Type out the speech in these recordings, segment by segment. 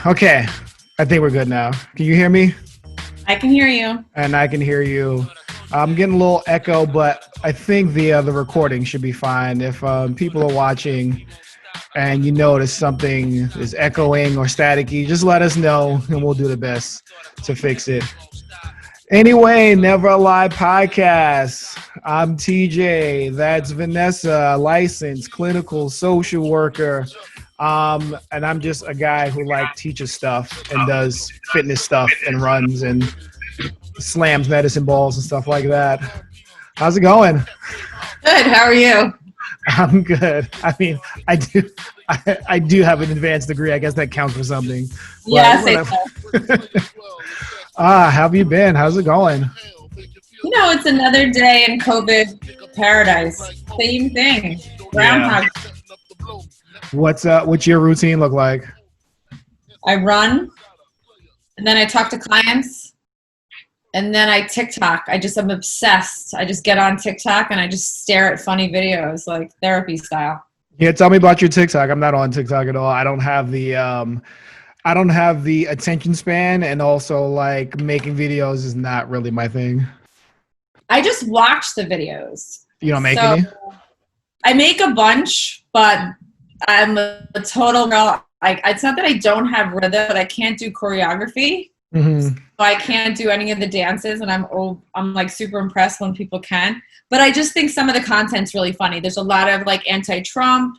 Okay. I think we're good now. Can you hear me? I can hear you. And I can hear you. I'm getting a little echo, but I think the recording should be fine. If people are watching and you notice something is echoing or staticky, just let us know and we'll do the best to fix it. Anyway, Never a Lie podcast. I'm TJ. That's Vanessa, licensed clinical social worker. And I'm just a guy who teaches stuff and does fitness stuff and runs and slams medicine balls and stuff like that. How's it going? Good. How are you? I'm good. I mean, I do, I do have an advanced degree. I guess that counts for something. Yes, How have you been? How's it going? it's another day in COVID paradise. Same thing. Groundhog. Yeah. What's your routine look like? I run, and then I talk to clients, and then I TikTok. I'm obsessed. I just get on TikTok and I just stare at funny videos, like therapy style. Yeah, tell me about your TikTok. I'm not on TikTok at all. I don't have the attention span, and also like making videos is not really my thing. I just watch the videos. You don't make any? I make a bunch, but I'm a total girl. It's not that I don't have rhythm, but I can't do choreography. Mm-hmm. So I can't do any of the dances, and I'm like super impressed when people can. But I just think some of the content's really funny. There's a lot of like anti-Trump.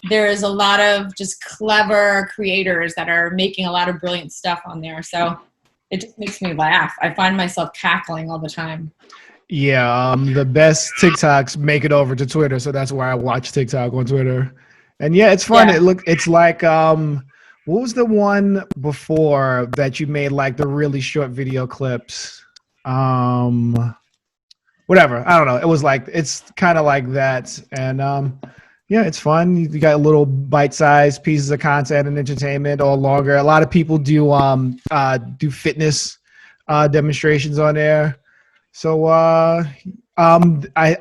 There's a lot of just clever creators that are making a lot of brilliant stuff on there. So it just makes me laugh. I find myself cackling all the time. Yeah, the best TikToks make it over to Twitter, so that's why I watch TikTok on Twitter. And yeah, it's fun. Yeah. It's like what was the one before that you made like the really short video clips? Whatever. I don't know. It was like it's kind of like that. And yeah, it's fun. You got little bite-sized pieces of content and entertainment or longer. A lot of people do fitness demonstrations on there. So I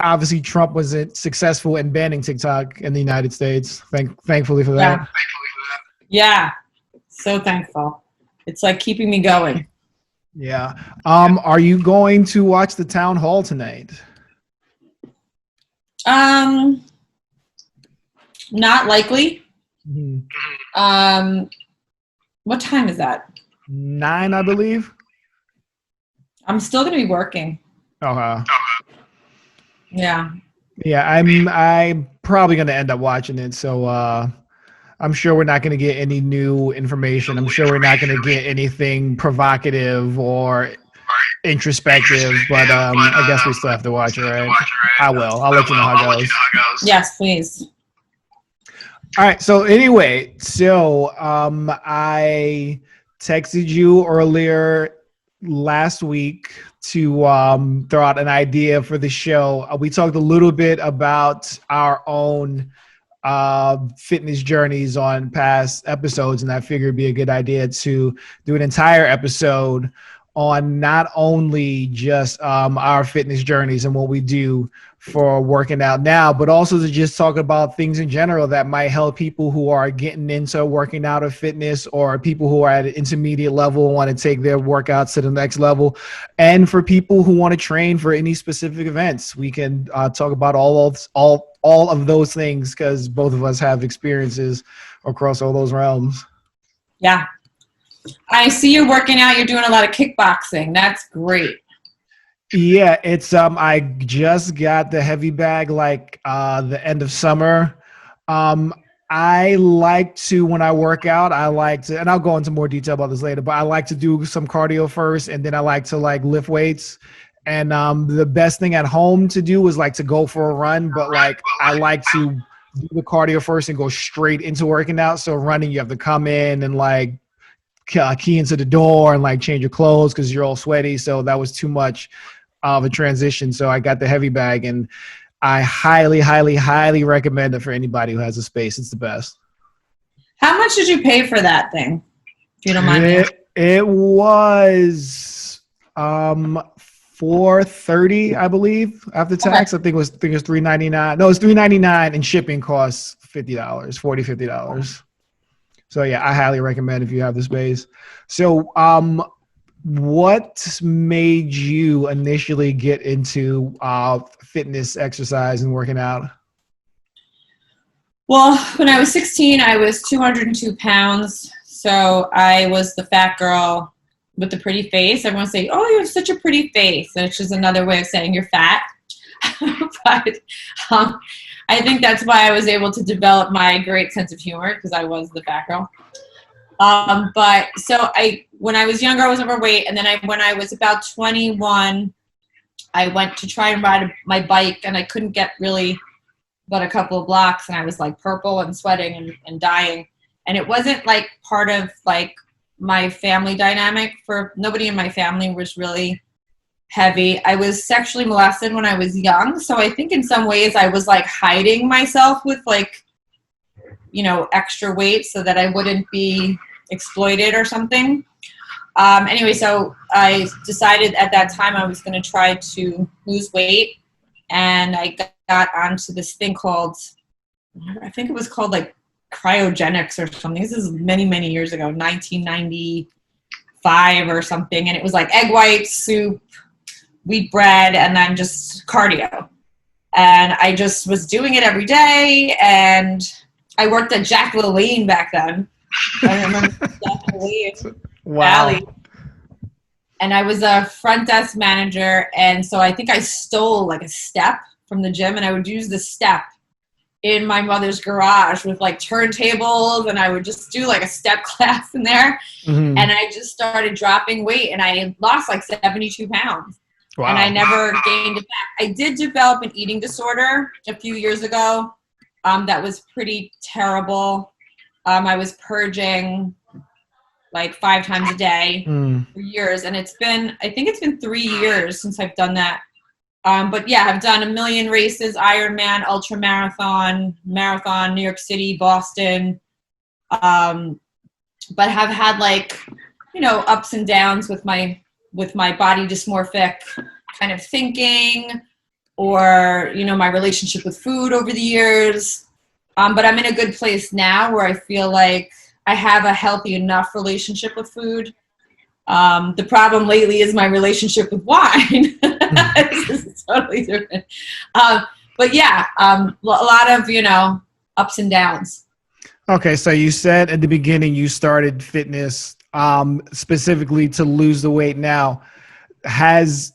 obviously Trump wasn't successful in banning TikTok in the United States. Thankfully for that. Yeah. So thankful. It's like keeping me going. Yeah. Are you going to watch the town hall tonight? Not likely. Mm-hmm. What time is that? 9, I believe. I'm still going to be working. Uh-huh. Yeah. Yeah, I'm probably going to end up watching it. So I'm sure we're not going to get any new information. I'm sure we're not going to get anything provocative or introspective, but I guess we still have to watch it, right? I will. I'll let you know how it goes. Yes, please. All right. So anyway, I texted you earlier last week to throw out an idea for the show. We talked a little bit about our own fitness journeys on past episodes, and I figured it'd be a good idea to do an entire episode on not only just our fitness journeys and what we do for working out now, but also to just talk about things in general that might help people who are getting into working out or fitness, or people who are at an intermediate level and want to take their workouts to the next level. And for people who want to train for any specific events, we can talk about all of those things, because both of us have experiences across all those realms. Yeah. I see you're working out. You're doing a lot of kickboxing. That's great. Yeah, it's I just got the heavy bag the end of summer. I like to, when I work out, and I'll go into more detail about this later, but I like to do some cardio first, and then I like to lift weights. And the best thing at home to do is to go for a run, but I like to do the cardio first and go straight into working out. So running, you have to come in and key into the door and change your clothes because you're all sweaty. So that was too much of a transition. So I got the heavy bag, and I highly, highly, highly recommend it for anybody who has a space. It's the best. How much did you pay for that thing? If you don't mind me. It was $430, I believe, after tax. Okay. I think it was $399. No, it's $399, and shipping costs $50, $50. So yeah, I highly recommend if you have the space. So what made you initially get into fitness, exercise, and working out? Well, when I was 16, I was 202 pounds. So I was the fat girl with the pretty face. Everyone say, "Oh, you have such a pretty face," which is another way of saying you're fat. But um, I think that's why I was able to develop my great sense of humor, because I was the fat girl. But so when I was younger, I was overweight, and then when I was about 21, I went to try and ride my bike, and I couldn't get really but a couple of blocks, and I was like purple and sweating and dying. And it wasn't like part of like my family dynamic. For nobody in my family was really heavy. I was sexually molested when I was young, so I think in some ways I was like hiding myself with like, extra weight so that I wouldn't be exploited or something. Anyway, so I decided at that time I was going to try to lose weight, and I got onto this thing called, I think it was called like cryogenics or something. This is many, many years ago, 1995 or something. And it was like egg whites, soup, wheat bread, and then just cardio. And I just was doing it every day. And I worked at Jack LaLanne back then. I remember Jack LaLanne. Wow. Valley. And I was a front desk manager. And so I think I stole like a step from the gym, and I would use the step in my mother's garage with like turntables, and I would just do like a step class in there. Mm-hmm. And I just started dropping weight, and I lost like 72 pounds. Wow. And I never gained it back. I did develop an eating disorder a few years ago. That was pretty terrible. I was purging like 5 times a day for years. And I think it's been 3 years since I've done that. But yeah, I've done 1 million races, Ironman, ultra marathon, New York City, Boston. But have had like, ups and downs with my body dysmorphic kind of thinking, or, my relationship with food over the years. But I'm in a good place now where I feel like I have a healthy enough relationship with food. The problem lately is my relationship with wine. This is totally different. But yeah, a lot of, ups and downs. Okay. So you said at the beginning you started fitness specifically to lose the weight. Now, has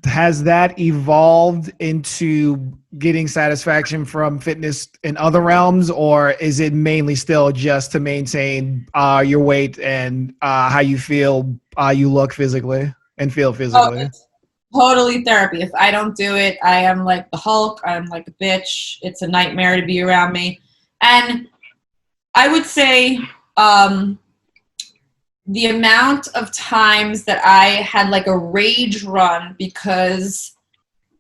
that evolved into getting satisfaction from fitness in other realms, or is it mainly still just to maintain your weight and how you feel, you look physically and feel physically? It's totally therapy. If I don't do it, I am like the Hulk. I'm like a bitch. It's a nightmare to be around me. And I would say the amount of times that I had like a rage run because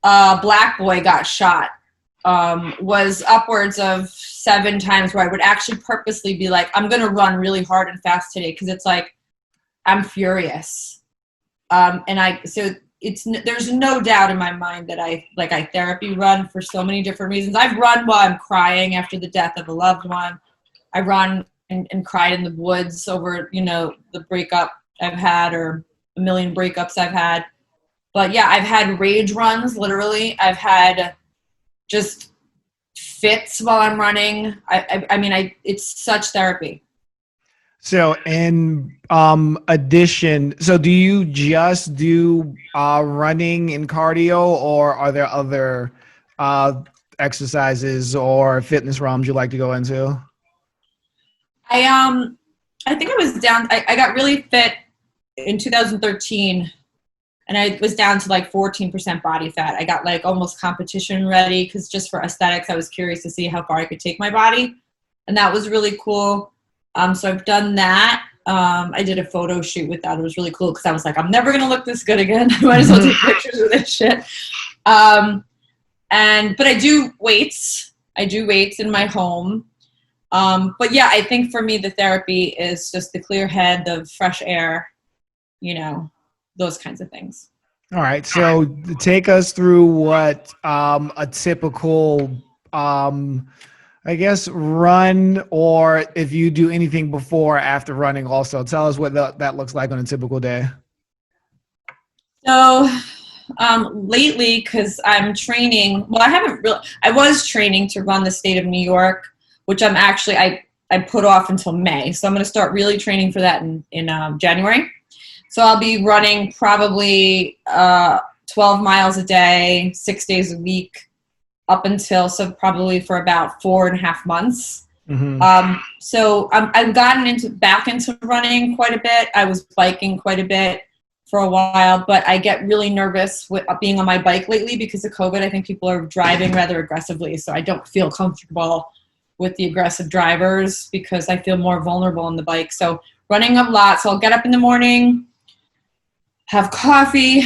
a black boy got shot was upwards of 7 times, where I would actually purposely be like, I'm going to run really hard and fast today, because it's like I'm furious. There's no doubt in my mind that I therapy run for so many different reasons. I've run while I'm crying after the death of a loved one. I run and cried in the woods over, the breakup I've had, or 1 million breakups I've had. But yeah, I've had rage runs, literally. I've had just fits while I'm running. It's such therapy. So in addition, so do you just do running and cardio, or are there other exercises or fitness realms you like to go into? I think I was down. I got really fit in 2013, and I was down to like 14% body fat. I got like almost competition ready, because just for aesthetics, I was curious to see how far I could take my body, and that was really cool. So I've done that. I did a photo shoot with that. It was really cool, because I was like, I'm never gonna look this good again. I might as well take pictures of this shit. But I do weights. I do weights in my home. But yeah, I think for me, the therapy is just the clear head, the fresh air, those kinds of things. All right. So take us through what a typical I guess run, or if you do anything before or after running also. Tell us what that looks like on a typical day. So lately, because I'm training, well, I was training to run the state of New York, which I put off until May. So I'm going to start really training for that in January. So I'll be running probably 12 miles a day, 6 days a week, up until, so probably for about 4.5 months. Mm-hmm. So I've gotten back into running quite a bit. I was biking quite a bit for a while, but I get really nervous with being on my bike lately because of COVID. I think people are driving rather aggressively, so I don't feel comfortable with the aggressive drivers because I feel more vulnerable on the bike. So running a lot. So I'll get up in the morning, have coffee,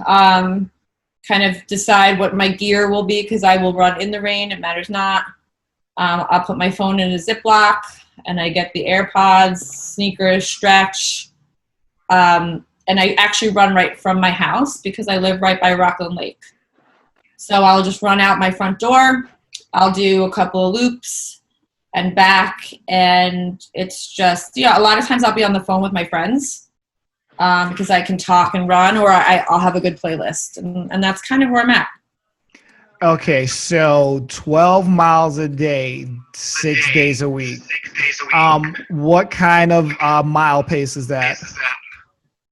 kind of decide what my gear will be because I will run in the rain. It matters not. I'll put my phone in a Ziploc and I get the AirPods, sneakers, stretch. And I actually run right from my house because I live right by Rockland Lake. So I'll just run out my front door. I'll do a couple of loops and back. And it's just, a lot of times I'll be on the phone with my friends because I can talk and run, or I'll have a good playlist. And that's kind of where I'm at. Okay, so 12 miles a day, 6 days a week. What kind of mile pace is that?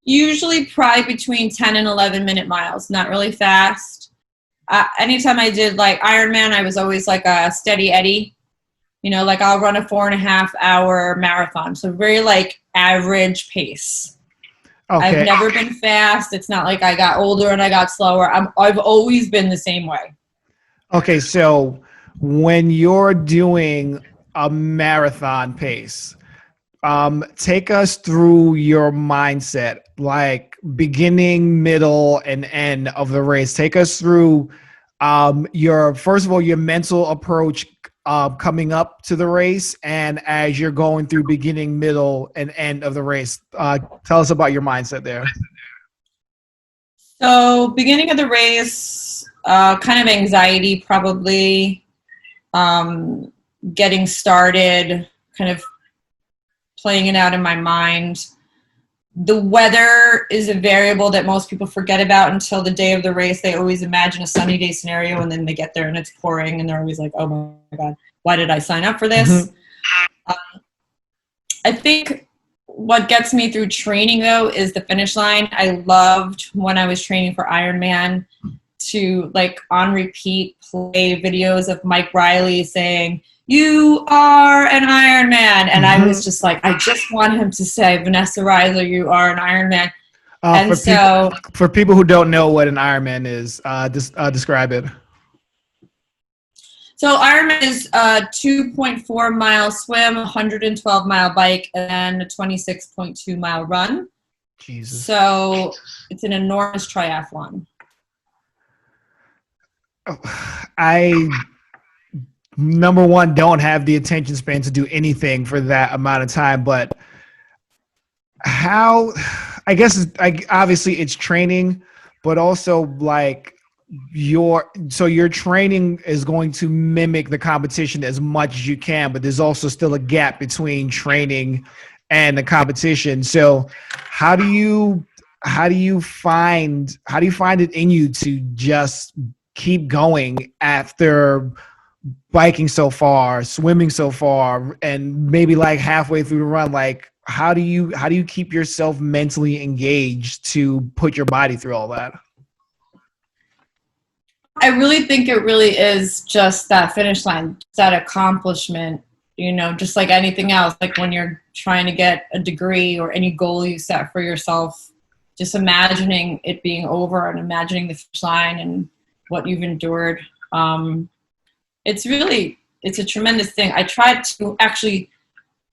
Usually probably between 10 and 11-minute miles, not really fast. Anytime I did like Ironman, I was always like a steady Eddie. Like I'll run a 4.5-hour marathon. So very like average pace. Okay. I've never been fast. It's not like I got older and I got slower. I've always been the same way. Okay, so when you're doing a marathon pace, take us through your mindset, like beginning, middle, and end of the race. Take us through first of all, your mental approach coming up to the race, and as you're going through beginning, middle, and end of the race. Tell us about your mindset there. So beginning of the race, kind of anxiety probably, getting started, kind of playing it out in my mind. The weather is a variable that most people forget about until the day of the race. They always imagine a sunny day scenario, and then they get there and it's pouring, and they're always like, oh my God, why did I sign up for this? Mm-hmm. I think what gets me through training, though, is the finish line. I loved when I was training for Ironman to, like, on repeat play videos of Mike Riley saying, "You are an Ironman." And I was just like, I just want him to say, "Vanessa Reiser, you are an Ironman." For people who don't know what an Ironman is, describe it. So Ironman is a 2.4 mile swim, 112 mile bike, and a 26.2 mile run. Jesus. So it's an enormous triathlon. Number one, don't have the attention span to do anything for that amount of time, but obviously it's training, but also like your training is going to mimic the competition as much as you can, but there's also still a gap between training and the competition. So how do you find it in you to just keep going after biking so far, swimming so far, and maybe like halfway through the run? Like, how do you keep yourself mentally engaged to put your body through all that? I really think it really is just that finish line, that accomplishment, just like anything else, like when you're trying to get a degree or any goal you set for yourself, just imagining it being over and imagining the finish line and what you've endured. It's a tremendous thing. I tried to actually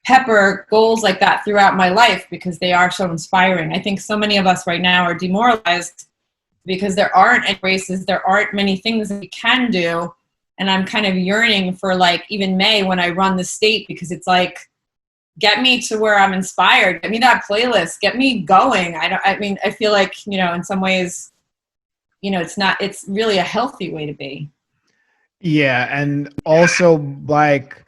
pepper goals like that throughout my life because they are so inspiring. I think so many of us right now are demoralized because there aren't any races, there aren't many things that we can do. And I'm kind of yearning for, like, even May when I run the state, because it's like, get me to where I'm inspired, get me that playlist, get me going. I feel like, in some ways, it's really a healthy way to be. Yeah, and also like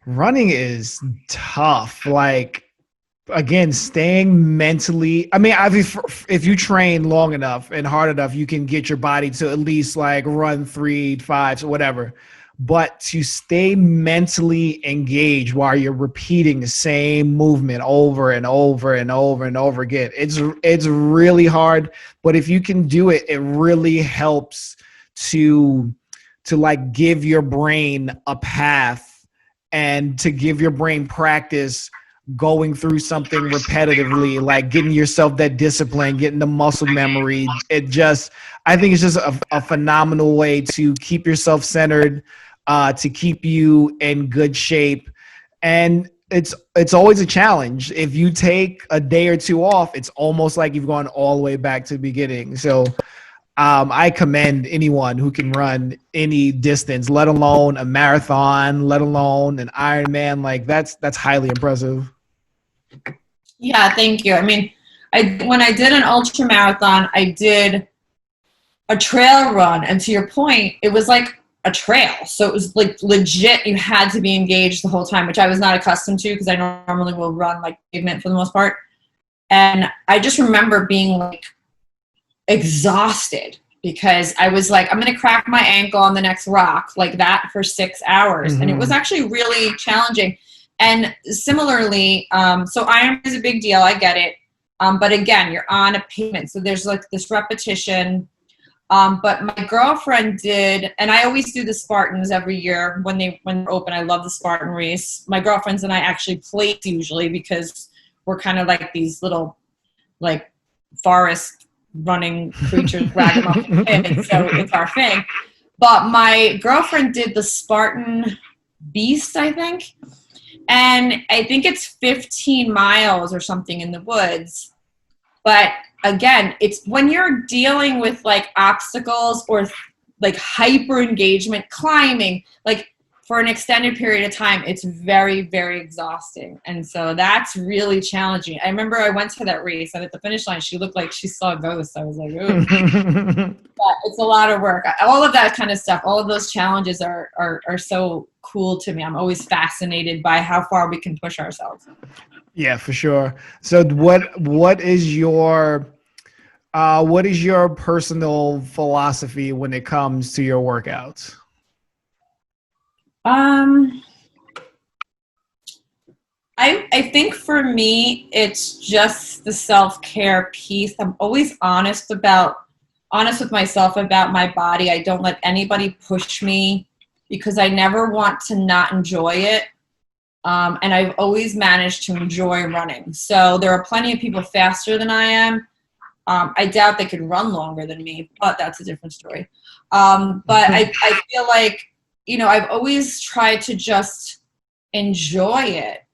running is tough. Like again, staying mentally. I mean, if you train long enough and hard enough, you can get your body to at least like run 3, 5, whatever. But to stay mentally engaged while you're repeating the same movement over and over and over and over again, it's really hard. But if you can do it, it really helps to like give your brain a path and to give your brain practice going through something repetitively, like getting yourself that discipline, getting the muscle memory. I think it's just a phenomenal way to keep yourself centered, to keep you in good shape. And it's always a challenge. If you take a day or two off, it's almost like you've gone all the way back to the beginning. So I commend anyone who can run any distance, let alone a marathon, let alone an Ironman. Like that's highly impressive. Yeah, thank you. I mean, when I did an ultra marathon, I did a trail run, and to your point, it was like a trail. So it was like legit. You had to be engaged the whole time, which I was not accustomed to because I normally will run like pavement for the most part. And I just remember being like exhausted because I was like, I'm going to crack my ankle on the next rock like that for 6 hours. And it was actually really challenging. And similarly, so iron is a big deal. I get it. But again, you're on a pavement. So there's like this repetition. But my girlfriend did, and I always do the Spartans every year when they're open. I love the Spartan race. My girlfriends and I actually place usually because we're kind of like these little like forest running creatures, ragamuffin kids, so it's our thing. But my girlfriend did the Spartan Beast, I think, and I think it's 15 miles or something in the woods. But again, it's when you're dealing with like obstacles or like hyper engagement, climbing, like for an extended period of time, it's very, very exhausting. And so that's really challenging. I remember I went to that race, and at the finish line, she looked like she saw a ghost. I was like, ooh. But it's a lot of work. All of that kind of stuff, all of those challenges are so cool to me. I'm always fascinated by how far we can push ourselves. Yeah, for sure. So what is your personal philosophy when it comes to your workouts? I think for me, it's just the self-care piece. I'm always honest with myself about my body. I don't let anybody push me because I never want to not enjoy it. And I've always managed to enjoy running. So there are plenty of people faster than I am. I doubt they could run longer than me, but that's a different story. But I feel like, I've always tried to just enjoy it.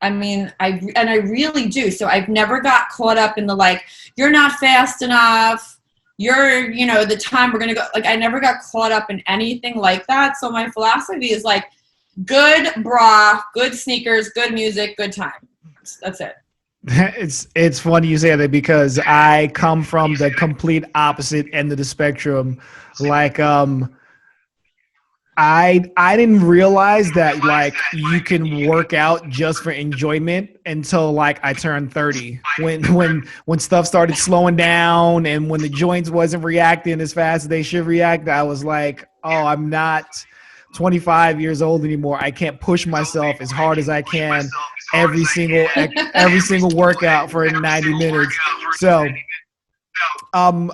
I mean, I really do. So I've never got caught up in the like, you're not fast enough. You're, the time we're going to go. Like, I never got caught up in anything like that. So my philosophy is like, good bra, good sneakers, good music, good time. That's it. It's funny you say that because I come from the complete opposite end of the spectrum. Like I didn't realize that like you can work out just for enjoyment until like I turned 30. When stuff started slowing down and when the joints wasn't reacting as fast as they should react, I was like, oh, I'm not 25 years old anymore. I can't push myself as hard as I can every single workout for 90 minutes. Um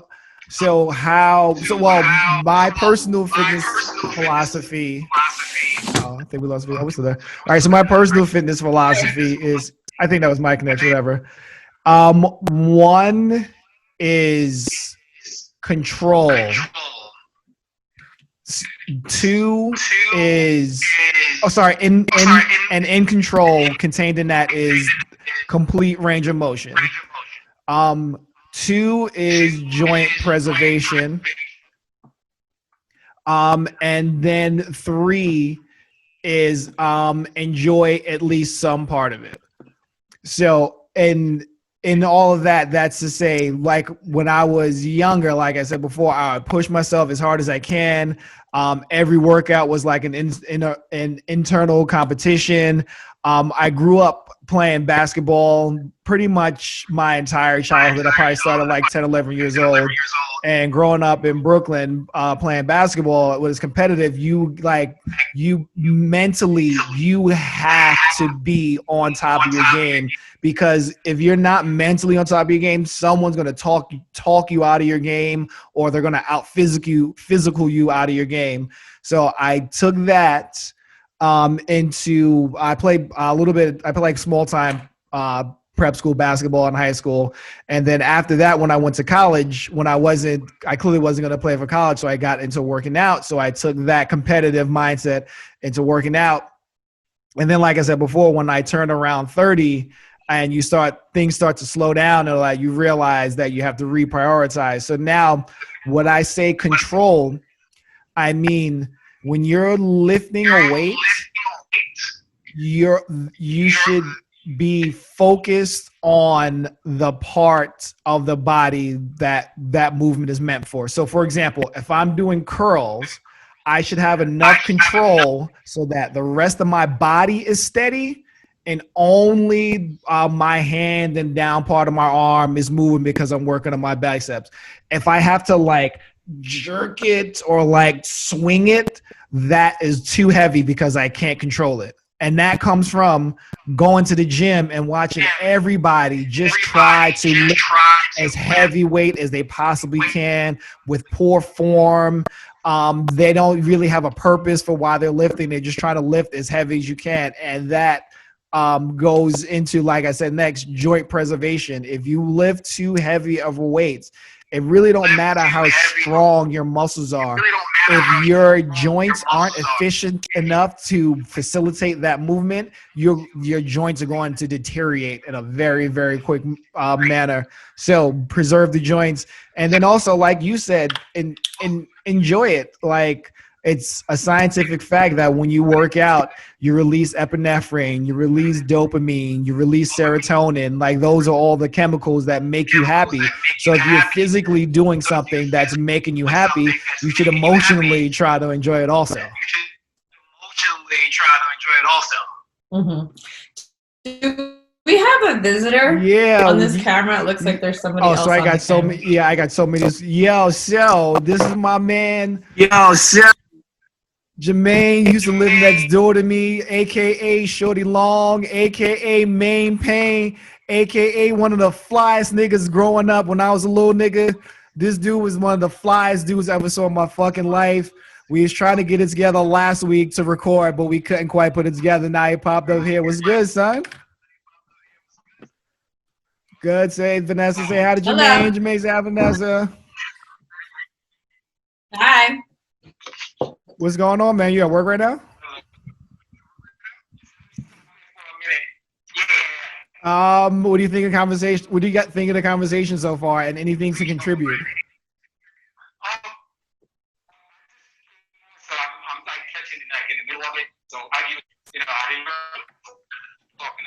my personal fitness philosophy. Oh, I think we lost video. Oh, we're still there. All right, so my personal fitness philosophy is, I think that was my connection, whatever. One is control. Two is in control. Contained in that is complete range of motion. Two is joint preservation. And then three is enjoy at least some part of it. So, and in all of that, that's to say, like when I was younger, like I said before, I would push myself as hard as I can. Every workout was like an internal competition. I grew up playing basketball pretty much my entire childhood. I probably started like 10, 11 years old. And growing up in Brooklyn, playing basketball, it was competitive. You mentally, you have to be on top of your game, because if you're not mentally on top of your game, someone's going to talk you out of your game, or they're going to out physical you out of your game. So I took that I played a little bit. I played like small time prep school basketball in high school, and then after that, when I went to college, I clearly wasn't going to play for college, so I got into working out. So I took that competitive mindset into working out, and then, like I said before, when I turned around 30, and things start to slow down, and like you realize that you have to reprioritize. So now, when I say control, I mean when you're lifting a weight, you should be focused on the part of the body that movement is meant for. So for example, if I'm doing curls, I should have enough control so that the rest of my body is steady, and only my hand and down part of my arm is moving because I'm working on my biceps. If I have to like jerk it or like swing it, that is too heavy because I can't control it. And that comes from going to the gym and watching everybody just try to lift as heavy weight as they possibly can with poor form. They don't really have a purpose for why they're lifting. They just try to lift as heavy as you can. And that goes into, like I said, next, joint preservation. If you lift too heavy of weights, it really don't matter how strong your muscles are. If your joints aren't efficient enough to facilitate that movement, your joints are going to deteriorate in a very, very quick manner. So preserve the joints, and then also, like you said, enjoy it. Like, it's a scientific fact that when you work out, you release epinephrine, you release dopamine, you release serotonin. Like, those are all the chemicals that make you happy. So if you're physically doing something that's making you happy, you should emotionally try to enjoy it also. Mm-hmm. Do we have a visitor? Yeah. On this camera, it looks like there's somebody else. So I got so many. Yeah, I got so many. So this is my man. Jermaine used to live next door to me, aka Shorty Long, aka Maine Payne, aka one of the flyest niggas growing up when I was a little nigga. This dude was one of the flyest dudes I ever saw in my fucking life. We was trying to get it together last week to record, but we couldn't quite put it together. Now he popped up here. What's good, son? Good. Say Vanessa. Say hi to Jermaine. Jermaine, say hi, Vanessa. Hi. What's going on, man? You at work right now? What do you think of conversation? What do you think of the conversation so far, and anything to contribute? So I'm like catching it like in the middle of it. So I didn't talking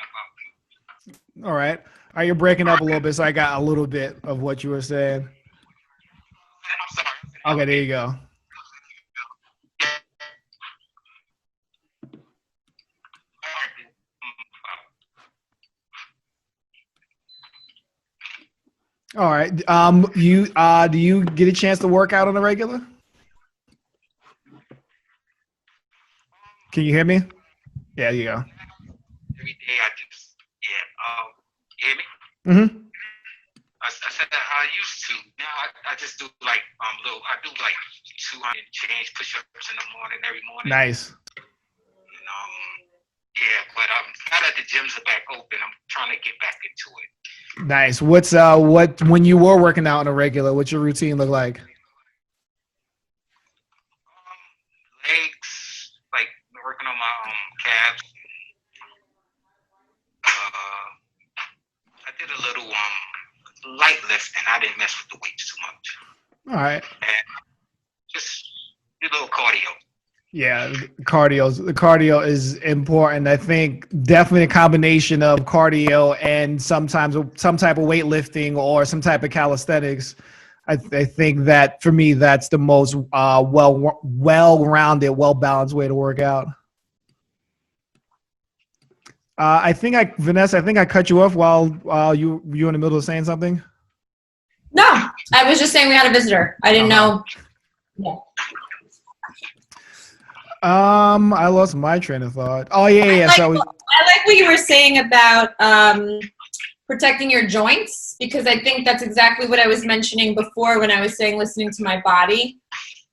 about. All right. You're breaking up a little bit, so I got a little bit of what you were saying. I'm sorry. Okay, there you go. All right. Do you get a chance to work out on a regular? Can you hear me? Yeah, you go. Every day I just you hear me? Mm-hmm. I said that I used to. Now I just do like I do like 200 change push-ups in the morning every morning. Nice. Yeah, but now that the gyms are back open, I'm trying to get back into it. Nice. What when you were working out on a regular, what's your routine look like? Legs, like working on my calves. I did a little light lifting. I didn't mess with the weights too much. All right. And just do a little cardio. Yeah, the cardio is important. I think definitely a combination of cardio and sometimes some type of weightlifting or some type of calisthenics. I think that for me that's the most well-rounded, well-balanced way to work out. Vanessa, I think I cut you off while you in the middle of saying something. No, I was just saying we had a visitor. I didn't know. Yeah. I lost my train of thought. Oh yeah. I like what you were saying about protecting your joints, because I think that's exactly what I was mentioning before when I was saying listening to my body.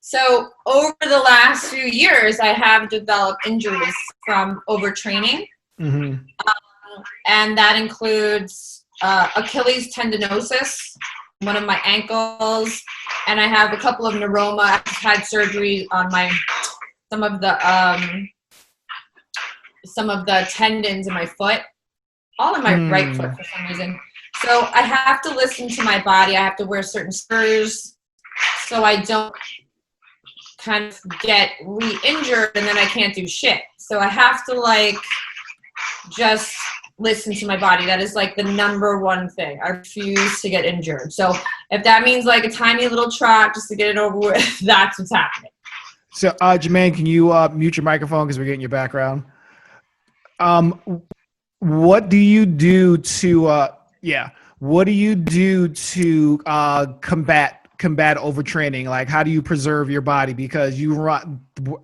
So over the last few years, I have developed injuries from overtraining. Mm-hmm. And that includes Achilles tendinosis, one of my ankles, and I have a couple of neuroma. I've had surgery on some of the tendons in my foot, all in my right foot for some reason. So I have to listen to my body. I have to wear certain spurs so I don't kind of get re-injured and then I can't do shit. So I have to just listen to my body. That is the number one thing. I refuse to get injured. So if that means a tiny little trot just to get it over with, that's what's happening. So Jermaine, can you mute your microphone because we're getting your background? What do you do to combat overtraining? Like, how do you preserve your body? Because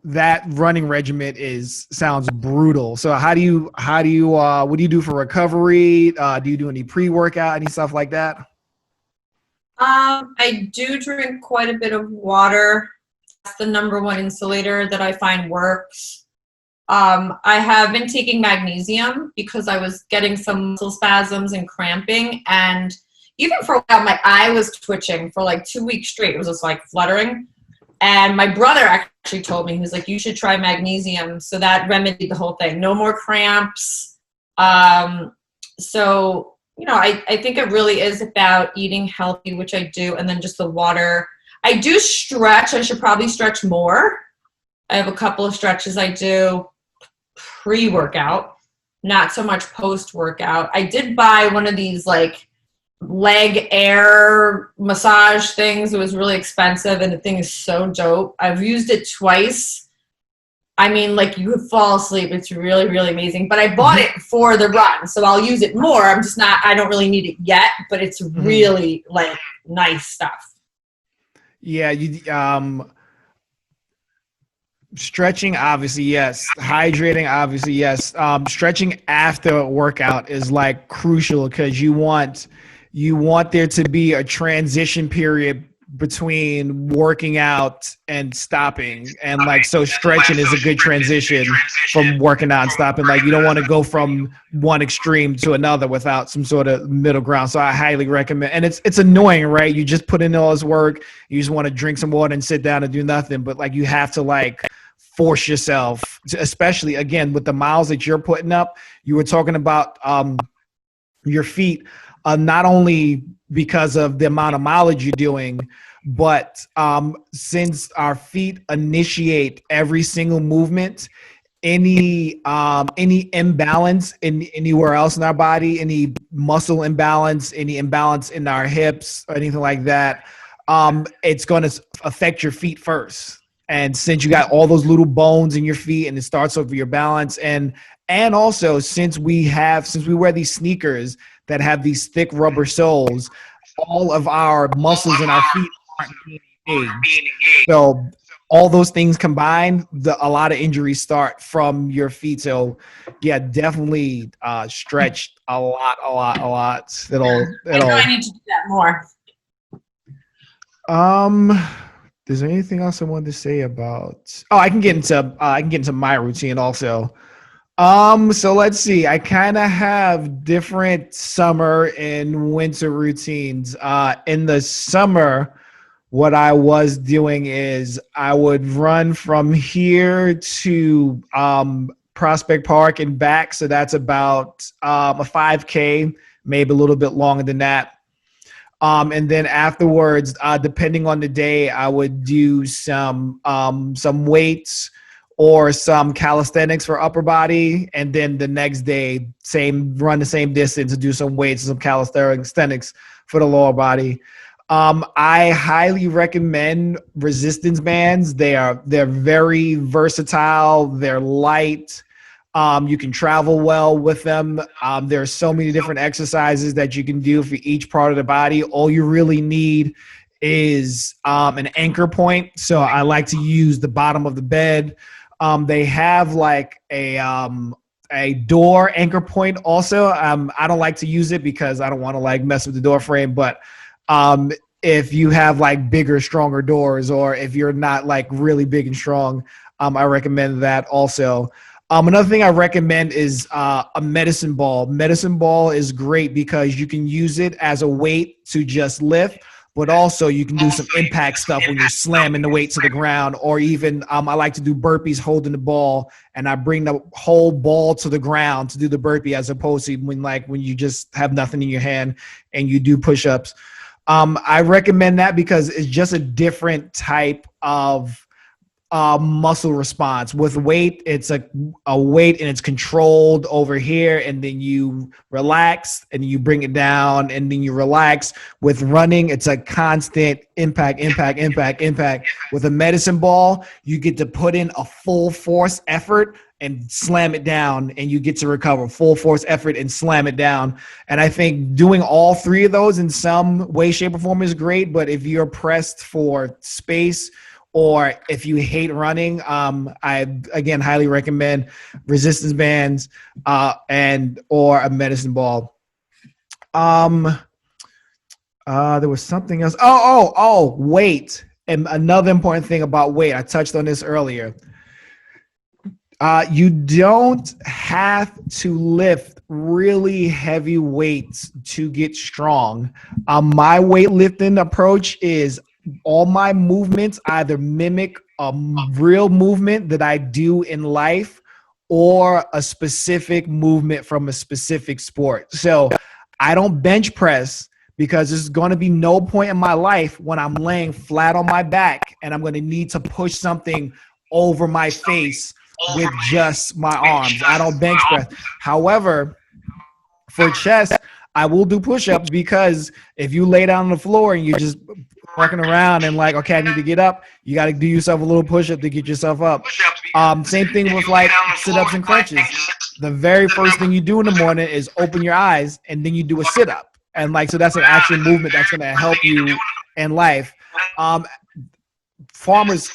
that running regimen sounds brutal. So what do you do for recovery? Do you do any pre-workout, any stuff like that? I do drink quite a bit of water. That's the number one insulator that I find works. I have been taking magnesium because I was getting some muscle spasms and cramping, and even for a while, my eye was twitching for 2 weeks straight. It was just fluttering. And my brother actually told me, he was like, you should try magnesium. So that remedied the whole thing. No more cramps. So, I think it really is about eating healthy, which I do. And then just the water. I do stretch. I should probably stretch more. I have a couple of stretches I do pre-workout, not so much post-workout. I did buy one of these leg air massage things. It was really expensive and the thing is so dope. I've used it twice. I mean, you could fall asleep. It's really, really amazing. But I bought it for the run, so I'll use it more. I don't really need it yet, but it's really nice stuff. Yeah, stretching, obviously, yes. Hydrating, obviously, yes. Stretching after a workout is crucial because you want there to be a transition period between working out and stopping. And so stretching is a good transition from working out and stopping. You don't want to go from one extreme to another without some sort of middle ground. So I highly recommend, and it's annoying, right? You just put in all this work. You just want to drink some water and sit down and do nothing. But you have to force yourself to, especially again, with the miles that you're putting up. You were talking about your feet, not only because of the amount of mileage you're doing, but since our feet initiate every single movement, any imbalance anywhere else in our body, any muscle imbalance, any imbalance in our hips or anything like that, it's going to affect your feet first. And since you got all those little bones in your feet and it starts over your balance, and also since we wear these sneakers that have these thick rubber soles, all of our muscles in our feet aren't being engaged. So all those things combined, a lot of injuries start from your feet. So yeah, definitely stretch a lot. I know I need to do that more. Is there anything else I wanted to say about? Oh, I can get into my routine also. So let's see. I kind of have different summer and winter routines. In the summer, what I was doing is I would run from here to Prospect Park and back. So that's about a 5K, maybe a little bit longer than that. And then afterwards, depending on the day, I would do some weights or some calisthenics for upper body, and then the next day run the same distance and do some weights and some calisthenics for the lower body. I highly recommend resistance bands. They're very versatile. They're light. You can travel well with them. There are so many different exercises that you can do for each part of the body. All you really need is an anchor point. So I like to use the bottom of the bed. They have like a door anchor point also. I don't like to use it because I don't want to like mess with the door frame, but if you have like bigger, stronger doors, or if you're not like really big and strong, I recommend that also. Another thing I recommend is a medicine ball. Medicine ball is great because you can use it as a weight to just lift, but also you can do some impact stuff when you're slamming the weight to the ground, or even I like to do burpees holding the ball, and I bring the whole ball to the ground to do the burpee, as opposed to when you just have nothing in your hand and you do push-ups. I recommend that because it's just a different type of muscle response. With weight, it's a weight and it's controlled over here, and then you relax and you bring it down and then you relax. With running, it's a constant impact. With a medicine ball, you get to put in a full force effort and slam it down, and you get to recover. Full force effort and slam it down. And I think doing all three of those in some way, shape, or form is great. But if you're pressed for space, or if you hate running, I again highly recommend resistance bands or a medicine ball. There was something else. Weight. And another important thing about weight, I touched on this earlier. You don't have to lift really heavy weights to get strong. My weightlifting approach is all my movements either mimic a real movement that I do in life or a specific movement from a specific sport. So I don't bench press because there's going to be no point in my life when I'm laying flat on my back and I'm going to need to push something over my face with just my arms. I don't bench press. However, for chest, I will do push-ups, because if you lay down on the floor and you're just walking around and like, okay, I need to get up, you got to do yourself a little push-up to get yourself up. Same thing with like sit-ups and crunches. The very first thing you do in the morning is open your eyes, and then you do a sit-up. And like, so that's an actual movement that's going to help you in life. Farmers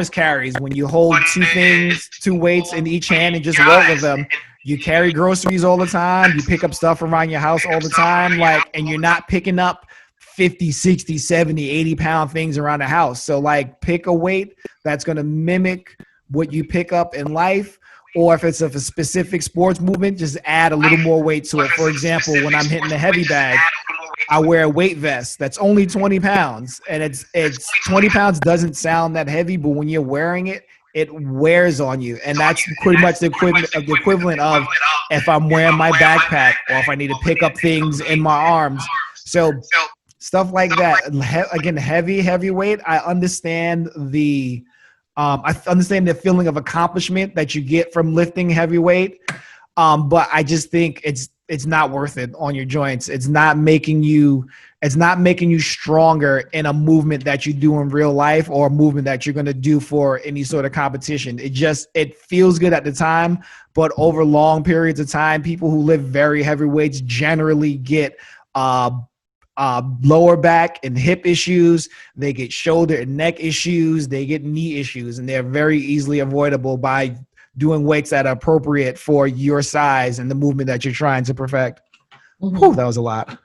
carries, when you hold two weights in each hand and just walk with them. You carry groceries all the time. You pick up stuff around your house all the time. And you're not picking up 50, 60, 70, 80 pound things around the house. So like, pick a weight that's going to mimic what you pick up in life. Or if it's a specific sports movement, just add a little more weight to it. For example, when I'm hitting the heavy bag, I wear a weight vest that's only 20 pounds. And it's 20 pounds doesn't sound that heavy, but when you're wearing it, it wears on you. And that's pretty much the equivalent of if I'm wearing my backpack, or if I need to pick up things in my arms. So stuff like that. Again, heavy weight. I understand the feeling of accomplishment that you get from lifting heavy weight. But I just think it's not worth it on your joints. It's not making you stronger in a movement that you do in real life, or a movement that you're going to do for any sort of competition. It feels good at the time, but over long periods of time, people who lift very heavy weights generally get lower back and hip issues. They get shoulder and neck issues. They get knee issues, and they're very easily avoidable by doing weights that are appropriate for your size and the movement that you're trying to perfect. Mm-hmm. Whew, that was a lot.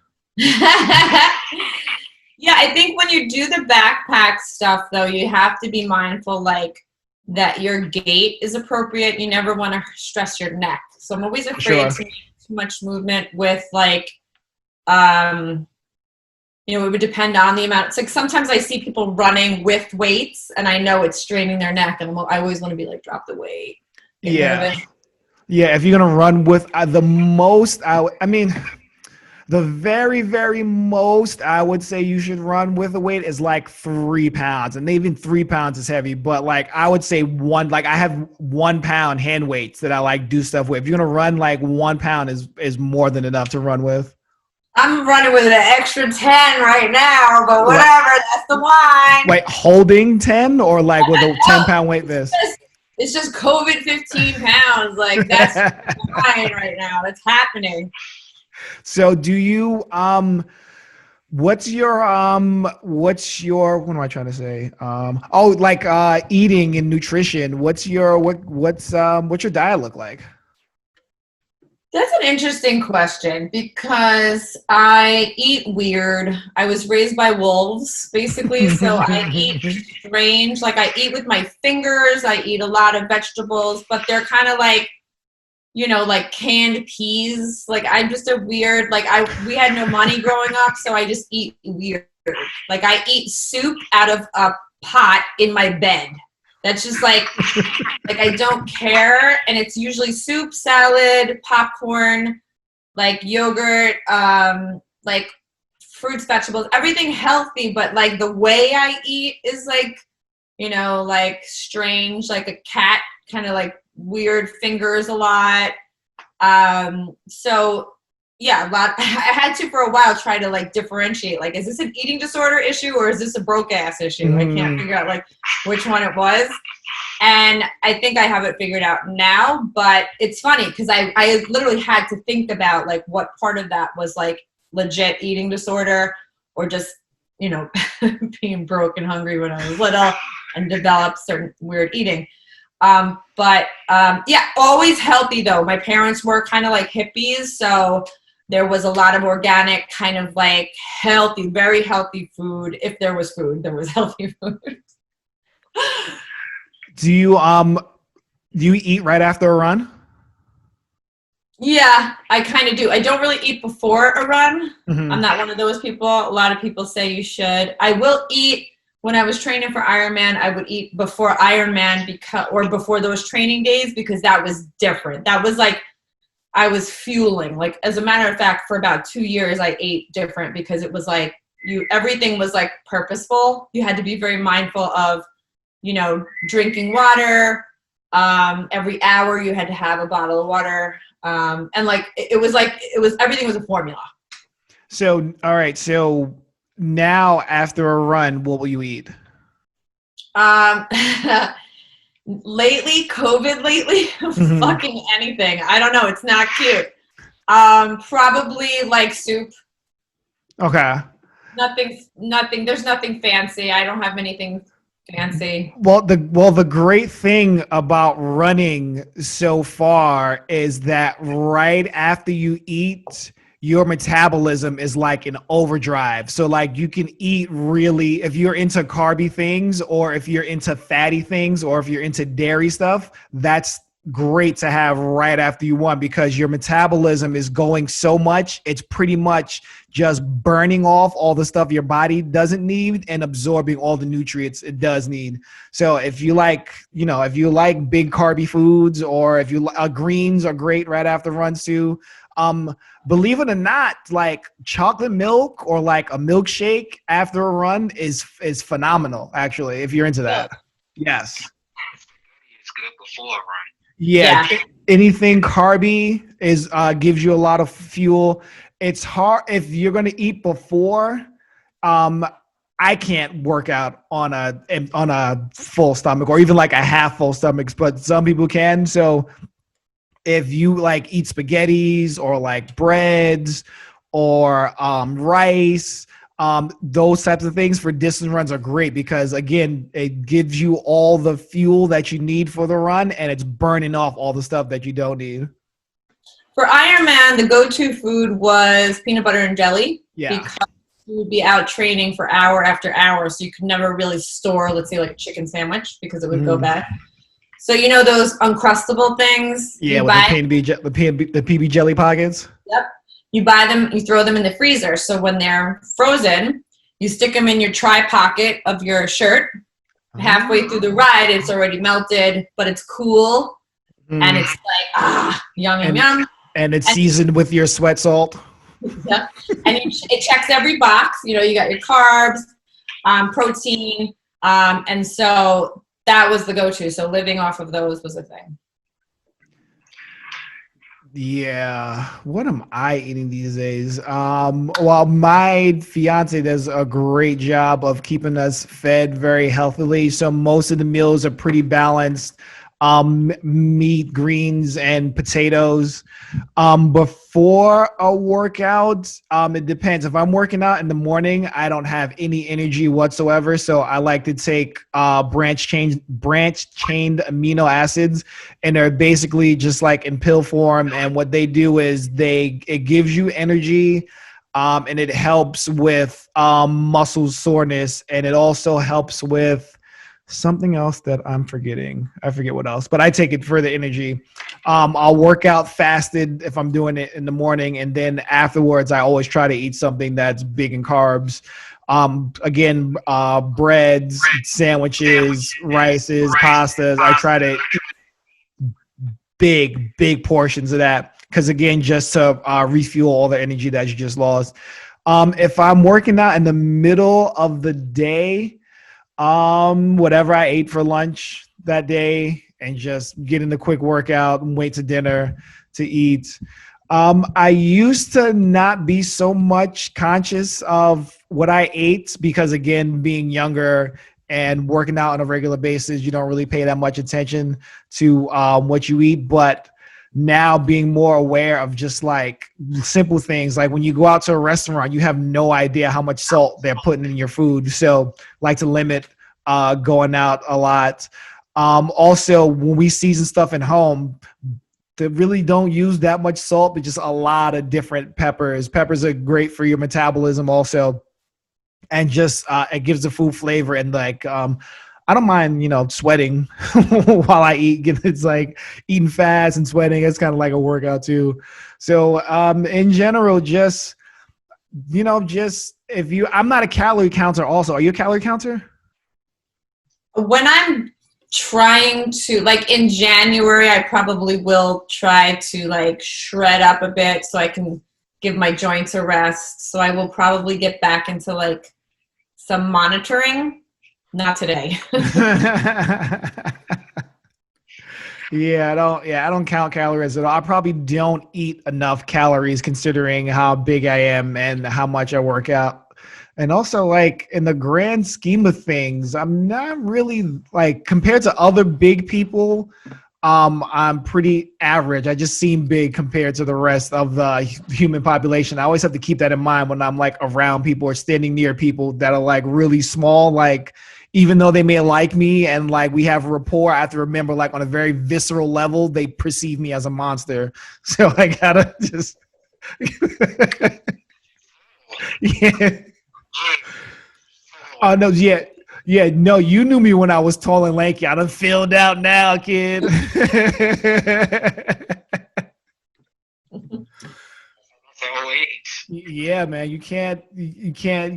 Yeah, I think when you do the backpack stuff, though, you have to be mindful, like, that your gait is appropriate. You never want to stress your neck. So I'm always afraid to make too much movement with, like, it would depend on the amount. It's like sometimes I see people running with weights, and I know it's straining their neck, and I always want to be like, drop the weight. Yeah. Yeah, if you're going to run with the most, The very, very most I would say you should run with a weight is like 3 pounds. And even 3 pounds is heavy, but like I would say like I have 1 pound hand weights that I like do stuff with. If you're gonna run, like 1 pound is more than enough to run with. I'm running with an extra 10 right now, but whatever, that's the wine. Wait, holding 10 or like with a 10-pound weight vest? It's just COVID 15 pounds. Like that's fine right now. That's happening. So do you what's your what am I trying to say? Eating and nutrition. What's your diet look like? That's an interesting question because I eat weird. I was raised by wolves, basically, so I eat strange. Like I eat with my fingers. I eat a lot of vegetables, but they're kind of like, like canned peas. Like I'm just a weird, we had no money growing up, so I just eat weird. Like I eat soup out of a pot in my bed. That's just like I don't care. And it's usually soup, salad, popcorn, like yogurt, like fruits, vegetables, everything healthy. But like the way I eat is like, like strange, like a cat, kind of like weird fingers a lot. So yeah, I had to for a while try to like differentiate, like, is this an eating disorder issue or is this a broke ass issue? I can't figure out like which one it was. And I think I have it figured out now, but it's funny because I literally had to think about like what part of that was like legit eating disorder or just, being broke and hungry when I was little and developed certain weird eating. Yeah, always healthy though. My parents were kind of like hippies, so there was a lot of organic, kind of like healthy, very healthy food. If there was food, there was healthy food. Do you eat right after a run? Yeah, I kind of do. I don't really eat before a run. Mm-hmm. I'm not one of those people. A lot of people say you should. I will eat. When I was training for Ironman, I would eat before Ironman or before those training days because that was different. That was like I was fueling. Like as a matter of fact, for about 2 years, I ate different because it was like everything was like purposeful. You had to be very mindful of, drinking water. Every hour you had to have a bottle of water. And like it was everything was a formula. So all right, so now after a run, what will you eat? COVID lately, fucking anything. I don't know. It's not cute. Probably like soup. Okay. Nothing. There's nothing fancy. I don't have anything fancy. Well, the great thing about running so far is that right after you eat, your metabolism is like in overdrive. So like you can eat really, if you're into carby things or if you're into fatty things or if you're into dairy stuff, that's great to have right after you run because your metabolism is going so much. It's pretty much just burning off all the stuff your body doesn't need and absorbing all the nutrients it does need. So if you like, if you like big carby foods or if you greens are great right after runs too. Believe it or not, like chocolate milk or like a milkshake after a run is phenomenal. Actually, if you're into that, yes. It's good before a run. Yeah. Anything carby gives you a lot of fuel. It's hard if you're going to eat before. I can't work out on a full stomach or even like a half full stomach, but some people can. So if you like eat spaghettis or like breads or rice, those types of things for distance runs are great because again, it gives you all the fuel that you need for the run and it's burning off all the stuff that you don't need. For Ironman, the go-to food was peanut butter and jelly. Yeah. Because you would be out training for hour after hour, so you could never really store, let's say, like a chicken sandwich because it would go bad. So those Uncrustable things? Yeah, with the PB jelly pockets? Yep. You buy them, you throw them in the freezer. So when they're frozen, you stick them in your tri-pocket of your shirt. Halfway through the ride, it's already melted, but it's cool. And it's like, yum, yum, yum. And it's seasoned with your sweat salt? Yeah. And it checks every box. You know, you got your carbs, protein, and so that was the go-to. So living off of those was a thing. Yeah. What am I eating these days? Well, my fiance does a great job of keeping us fed very healthily. So most of the meals are pretty balanced. Meat, greens, and potatoes. Before a workout, it depends. If I'm working out in the morning, I don't have any energy whatsoever. So I like to take branch chained amino acids, and they're basically just like in pill form. And what they do is it gives you energy, and it helps with muscle soreness, and it also helps with something else that I'm forgetting. I forget what else, but I take it for the energy. I'll work out fasted if I'm doing it in the morning, and then afterwards, I always try to eat something that's big in carbs. Again, breads, sandwiches, rices, pastas. I try to eat big portions of that because again, just to refuel all the energy that you just lost. If I'm working out in the middle of the day, whatever I ate for lunch that day and just get in the quick workout and wait to dinner to eat. I used to not be so much conscious of what I ate because again, being younger and working out on a regular basis, you don't really pay that much attention to what you eat. But now being more aware of just like simple things, like when you go out to a restaurant, you have no idea how much salt they're putting in your food. So like to limit going out a lot. Also, when we season stuff at home, they really don't use that much salt, but just a lot of different peppers. Peppers are great for your metabolism also. And just it gives the food flavor and like I don't mind, sweating while I eat. It's like eating fast and sweating. It's kind of like a workout too. So in general, just I'm not a calorie counter also. Are you a calorie counter? When I'm trying to, like in January, I probably will try to like shred up a bit so I can give my joints a rest. So I will probably get back into like some monitoring. Not today. Yeah, I don't count calories at all. I probably don't eat enough calories considering how big I am and how much I work out. And also like in the grand scheme of things, I'm not really like compared to other big people, I'm pretty average. I just seem big compared to the rest of the human population. I always have to keep that in mind when I'm like around people or standing near people that are like really small, like even though they may like me and like we have rapport, I have to remember like on a very visceral level, they perceive me as a monster. So I gotta just, yeah. Oh no, yeah. Yeah, no, you knew me when I was tall and lanky. I done filled out now, kid. Yeah, man, you can't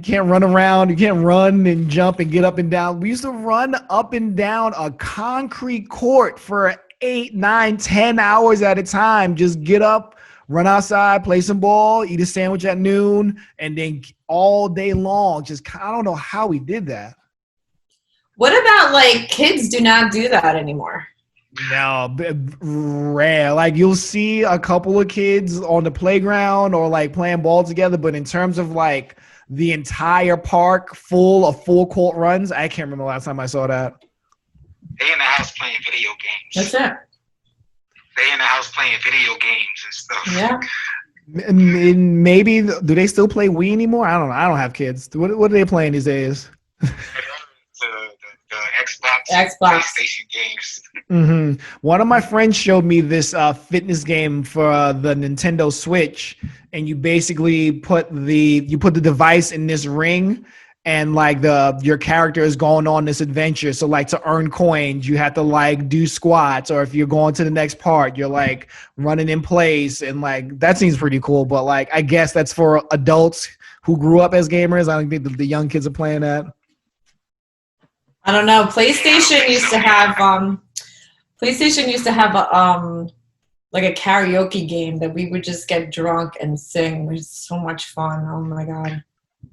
run around. You can't run and jump and get up and down. We used to run up and down a concrete court for 8, 9, 10 hours at a time. Just get up, run outside, play some ball, eat a sandwich at noon, and then all day long. I don't know how we did that. What about like kids do not do that anymore? No, rare. Like you'll see a couple of kids on the playground or like playing ball together, but in terms of like the entire park full of full court runs, I can't remember the last time I saw that. They in the house playing video games. That's it. They in the house playing video games and stuff. Yeah. Maybe do they still play Wii anymore? I don't know. I don't have kids. What are they playing these days? The Xbox, PlayStation games. Mm-hmm. One of my friends showed me this fitness game for the Nintendo Switch, and you basically put the device in this ring, and like your character is going on this adventure. So like to earn coins, you have to like do squats, or if you're going to the next part, you're like running in place, and like that seems pretty cool. But like I guess that's for adults who grew up as gamers. I don't think the young kids are playing that. I don't know. PlayStation used to have like a karaoke game that we would just get drunk and sing. It was so much fun. Oh my God.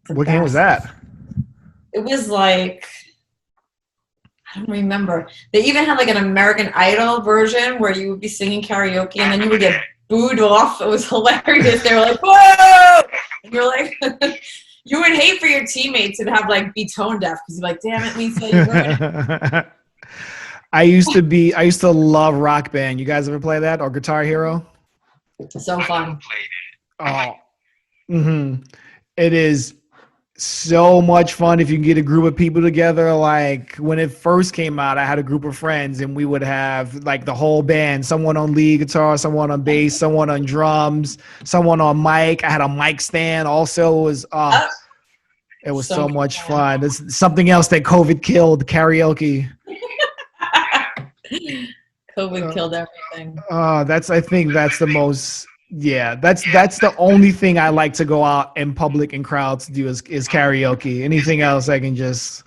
What game was that? It was like, I don't remember. They even had like an American Idol version where you would be singing karaoke and then you would get booed off. It was hilarious. They were like, whoa! And you're like, you would hate for your teammates and have like be tone deaf because you're like, damn it, Lisa, you ruined it. I used to love Rock Band. You guys ever play that or Guitar Hero? So fun. Oh, it is so much fun if you can get a group of people together. Like when it first came out, I had a group of friends and we would have like the whole band, someone on lead guitar, someone on bass, someone on drums, someone on mic. I had a mic stand also. It was so much fun. It's something else that COVID killed, karaoke. COVID killed everything. I think that's the most. Yeah, that's the only thing I like to go out in public and crowds to do is karaoke. Anything else, I can just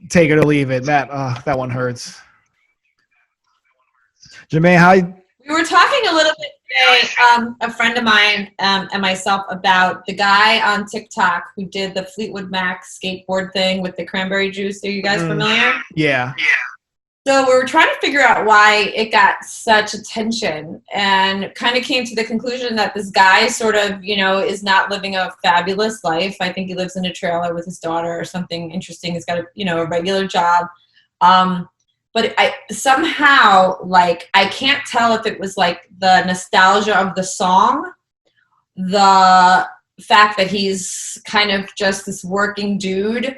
take it or leave it. That one hurts. Jermaine, how? We were talking a little bit today, a friend of mine and myself, about the guy on TikTok who did the Fleetwood Mac skateboard thing with the cranberry juice. Are you guys familiar? Yeah. So we were trying to figure out why it got such attention and kind of came to the conclusion that this guy sort of, is not living a fabulous life. I think he lives in a trailer with his daughter or something interesting. He's got a regular job. But I somehow, I can't tell if it was like the nostalgia of the song, the fact that he's kind of just this working dude,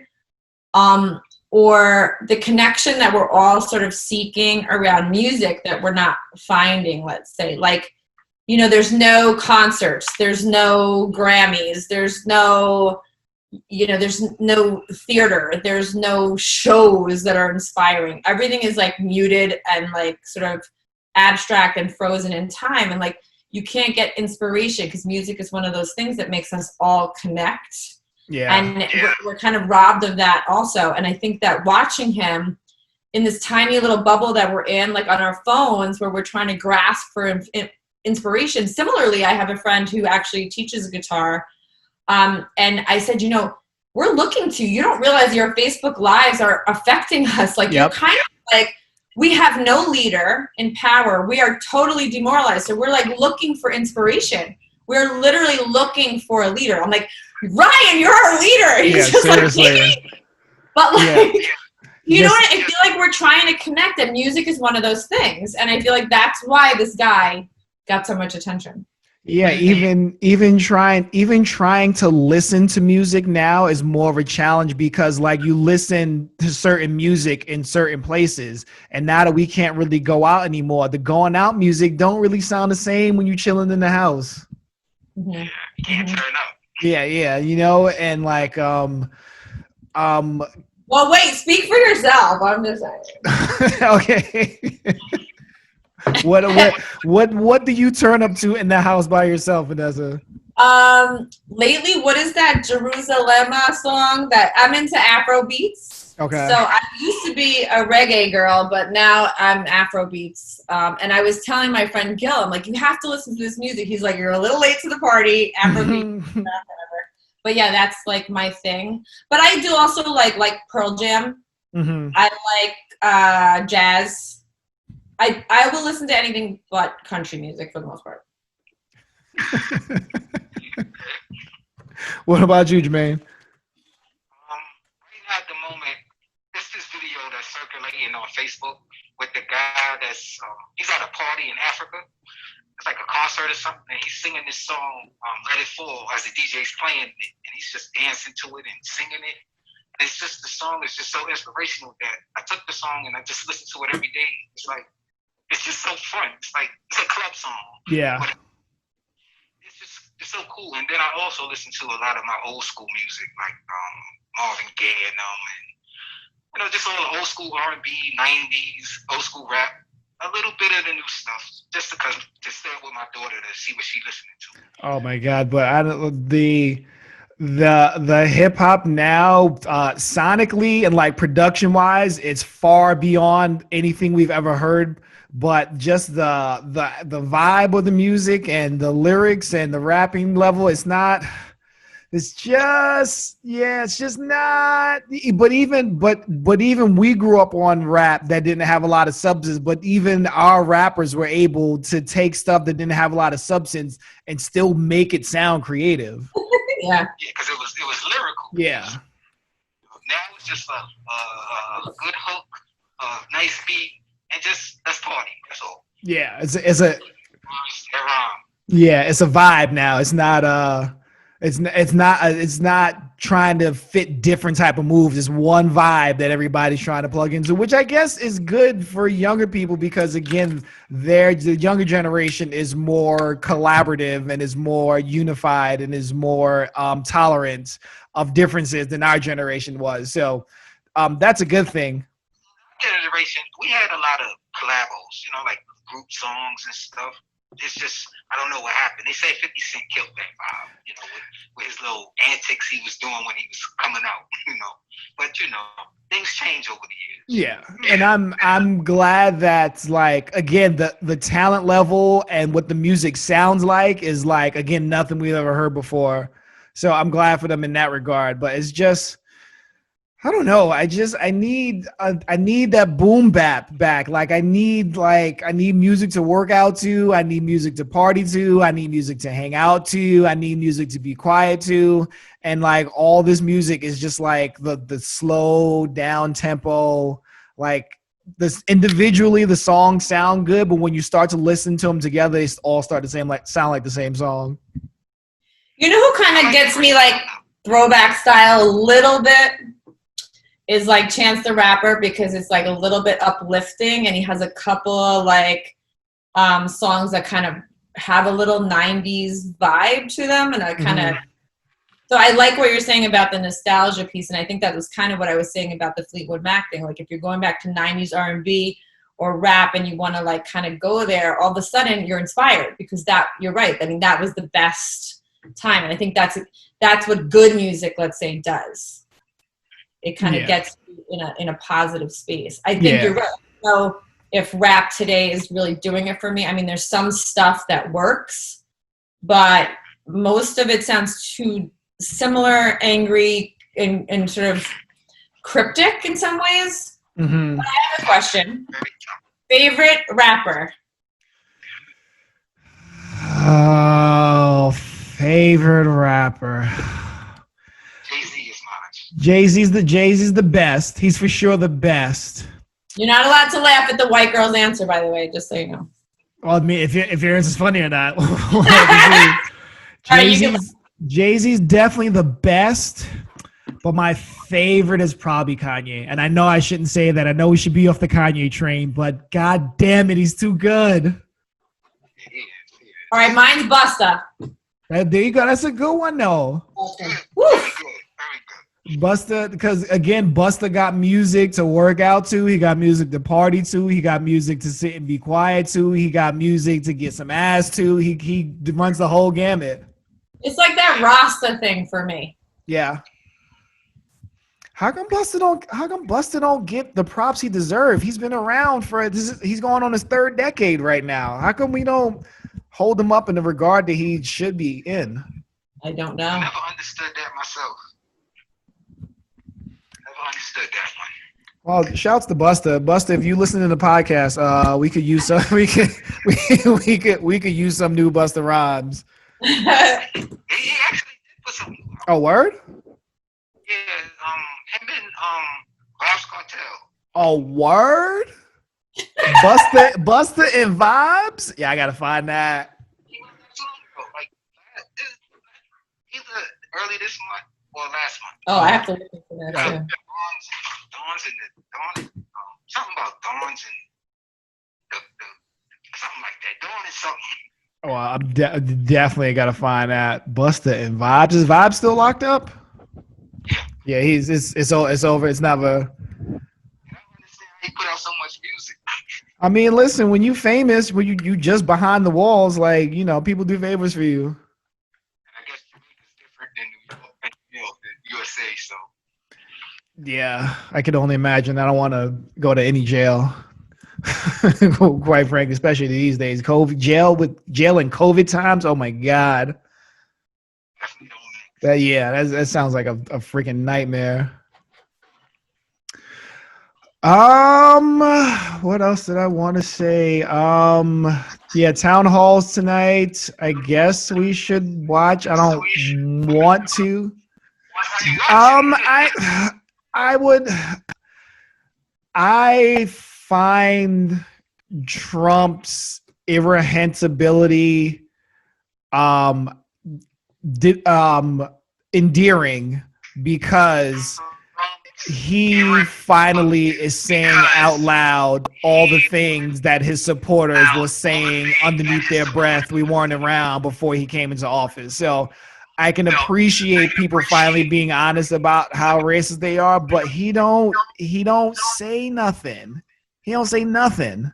or the connection that we're all sort of seeking around music that we're not finding, let's say. There's no concerts, there's no Grammys, there's no, there's no theater, there's no shows that are inspiring. Everything is muted and sort of abstract and frozen in time. And you can't get inspiration because music is one of those things that makes us all connect. Yeah. And we're kind of robbed of that also. And I think that watching him in this tiny little bubble that we're in, on our phones, where we're trying to grasp for inspiration. Similarly, I have a friend who actually teaches guitar. And I said, we're looking to, you don't realize your Facebook lives are affecting us. You're kind of we have no leader in power. We are totally demoralized. So we're looking for inspiration. We're literally looking for a leader. I'm like, Ryan, you're our leader. He's just seriously. But you know what? I feel like we're trying to connect, and music is one of those things. And I feel like that's why this guy got so much attention. Yeah, even trying to listen to music now is more of a challenge because you listen to certain music in certain places, and now that we can't really go out anymore, the going out music don't really sound the same when you're chilling in the house. Mm-hmm. Yeah, you can't turn up. Yeah, and well, wait, speak for yourself. I'm just saying. Okay. What do you turn up to in the house by yourself, Vanessa? Lately, what is that Jerusalem song that I'm into Afro beats? Okay. So I used to be a reggae girl, but now I'm Afro beats. And I was telling my friend Gil, I'm like, you have to listen to this music. He's like, you're a little late to the party. Afro beats, whatever. But yeah, that's my thing. But I do also like Pearl Jam. Mm-hmm. I like jazz. I will listen to anything but country music for the most part. What about you, Jermaine? Right now at the moment, it's this video that's circulating on Facebook with the guy that's he's at a party in Africa. It's like a concert or something, and he's singing this song, "Let It Fall," as the DJ's playing it, and he's just dancing to it and singing it. And it's just, the song is just so inspirational that I took the song and I just listen to it every day. It's just so fun. It's a club song. Yeah. But it's so cool. And then I also listen to a lot of my old school music, like Marvin Gaye and just all the old school R&B, 90s, old school rap. A little bit of the new stuff, just to stay with my daughter to see what she's listening to. Oh my God! But The hip hop now, sonically and like production wise, it's far beyond anything we've ever heard. But just the vibe of the music and the lyrics and the rapping level, it's not. It's just, yeah, it's just not. But even we grew up on rap that didn't have a lot of substance. But even our rappers were able to take stuff that didn't have a lot of substance and still make it sound creative. Yeah. Yeah, because it was lyrical. Yeah. Now it's just a good hook, a nice beat, and just let's party. That's all. Yeah, it's a Around. yeah, it's a vibe now. It's not trying to fit different type of moves. It's one vibe that everybody's trying to plug into, which I guess is good for younger people because again, the younger generation is more collaborative and is more unified and is more tolerant of differences than our generation was. So that's a good thing. Generation, we had a lot of collabos, like group songs and stuff. It's just, I don't know what happened. They say 50 Cent killed that vibe, with his little antics he was doing when he was coming out, But, things change over the years. Yeah. And I'm glad that like again the talent level and what the music sounds like is like again nothing we've ever heard before. So I'm glad for them in that regard. But it's just I don't know. I need that boom bap back. Like I need music to work out to. I need music to party to. I need music to hang out to. I need music to be quiet to. And like all this music is just like the slow down tempo. Like this individually, the songs sound good, but when you start to listen to them together, they all start the same sound like the same song. You know who kind of gets me like throwback style a little bit? Is like Chance the Rapper because it's like a little bit uplifting and he has a couple of like songs that kind of have a little 90s vibe to them and I kind of so I like what you're saying about the nostalgia piece and I think that was kind of what I was saying about the Fleetwood Mac thing. Like if you're going back to 90s R&B or rap and you want to like kind of go there, all of a sudden you're inspired because that you're right. I mean that was the best time and I think that's what good music, let's say, does. It kind of gets you in a positive space. I think you're right. So if rap today is really doing it for me, I mean, there's some stuff that works, but most of it sounds too similar, angry, and sort of cryptic in some ways. Mm-hmm. But I have a question. Favorite rapper? Oh, favorite rapper. Jay-Z's the best. He's for sure the best. You're not allowed to laugh at the white girl's answer, by the way, just so you know. Well, I mean, if your answer's funny or not. Jay-Z's definitely the best, but my favorite is probably Kanye. And I know I shouldn't say that. I know we should be off the Kanye train, but god damn it, he's too good. All right, mine's Busta. There you go. That's a good one, though. Okay. Woo. Busta, because again, Busta got music to work out to. He got music to party to. He got music to sit and be quiet to. He got music to get some ass to. He runs the whole gamut. It's like that Rasta thing for me. Yeah. How come Busta don't get the props he deserves? He's been around he's going on his third decade right now. How come we don't hold him up in the regard that he should be in? I don't know. I never understood that myself. Understood that one. Well, shouts to Busta. Busta, if you listen to the podcast, we could use some. We could use some new Busta rhymes. He actually did put some. Oh, word? Yeah, him and Vibes Cartel. Oh, word? Busta and Vibes? Yeah, I gotta find that. He was like either early this month or last month. Oh, I have to listen to that too. Something about Dawns and something like that. Dawn and something. Oh, I'm definitely got to find that. Busta and Vibes. Is Vibes still locked up? Yeah. Yeah, it's over. It's never. I don't understand how he put out so much music. I mean, listen, when you famous, when you just behind the walls, like people do favors for you. I guess Jamaica's different than New York and USA. So Yeah, I could only imagine. I don't want to go to any jail. Quite frankly, especially these days. COVID jail and COVID times. Oh my God. definitely don't. That sounds like a freaking nightmare. What else did I want to say? Yeah, town halls tonight. I guess we should watch. I don't want to. Why you watching? I would. I find Trump's irrehensibility um endearing because he finally is saying out loud all the things that his supporters were saying underneath their breath we weren't around before he came into office. So I can appreciate people finally being honest about how racist they are, but he don't say nothing. He don't say nothing.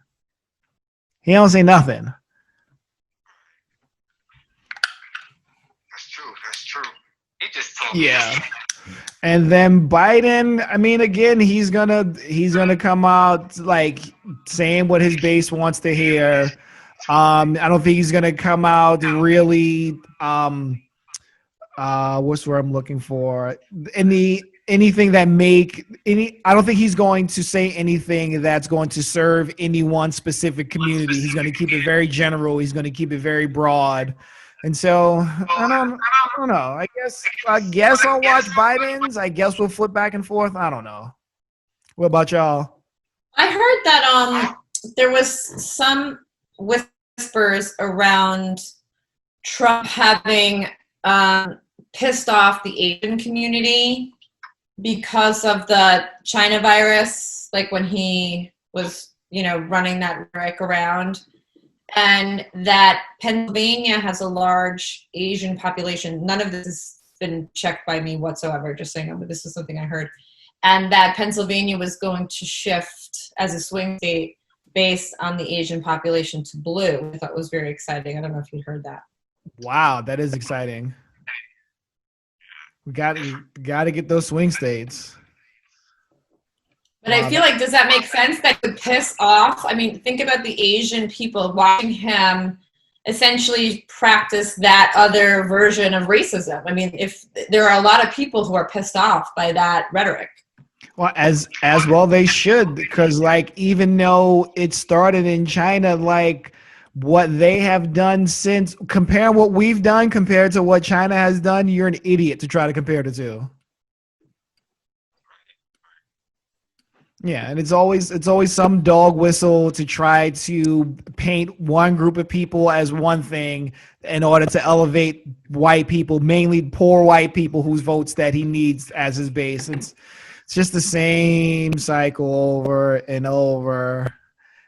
He don't say nothing. That's true. That's true. He just told Yeah. And then Biden, I mean, again, he's gonna come out like saying what his base wants to hear. I don't think he's gonna come out really what's the word I'm looking for? Anything that I don't think he's going to say anything that's going to serve any one specific community. He's going to keep it very general. He's going to keep it very broad. And so I don't know. I guess I'll watch Biden's. I guess we'll flip back and forth. I don't know. What about y'all? I heard that there was some whispers around Trump having pissed off the Asian community because of the China virus, like when he was, running that rhetoric around. And that Pennsylvania has a large Asian population. None of this has been checked by me whatsoever, just saying, but this is something I heard. And that Pennsylvania was going to shift as a swing state based on the Asian population to blue. I thought was very exciting. I don't know if you'd heard that. Wow, that is exciting. We got to get those swing states. But I feel like, does that make sense? That could piss off. I mean, think about the Asian people watching him essentially practice that other version of racism. I mean, if there are a lot of people who are pissed off by that rhetoric. Well, as well they should, because like even though it started in China, like what they have done since, compare what we've done compared to what China has done, you're an idiot to try to compare the two. Yeah, and it's always some dog whistle to try to paint one group of people as one thing in order to elevate white people, mainly poor white people whose votes that he needs as his base. It's just the same cycle over and over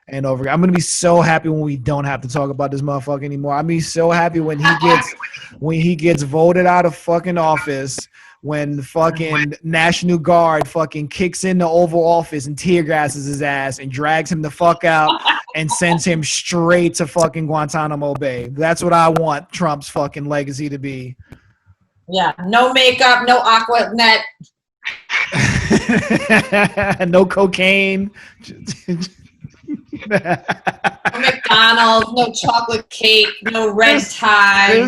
and over. I'm gonna be so happy when we don't have to talk about this motherfucker anymore. I'm gonna be so happy when he gets voted out of fucking office. When the fucking National Guard fucking kicks in the Oval Office and tear gases his ass and drags him the fuck out and sends him straight to fucking Guantanamo Bay. That's what I want Trump's fucking legacy to be. Yeah, no makeup, no aqua net. No cocaine. No McDonald's, no chocolate cake, no red tie.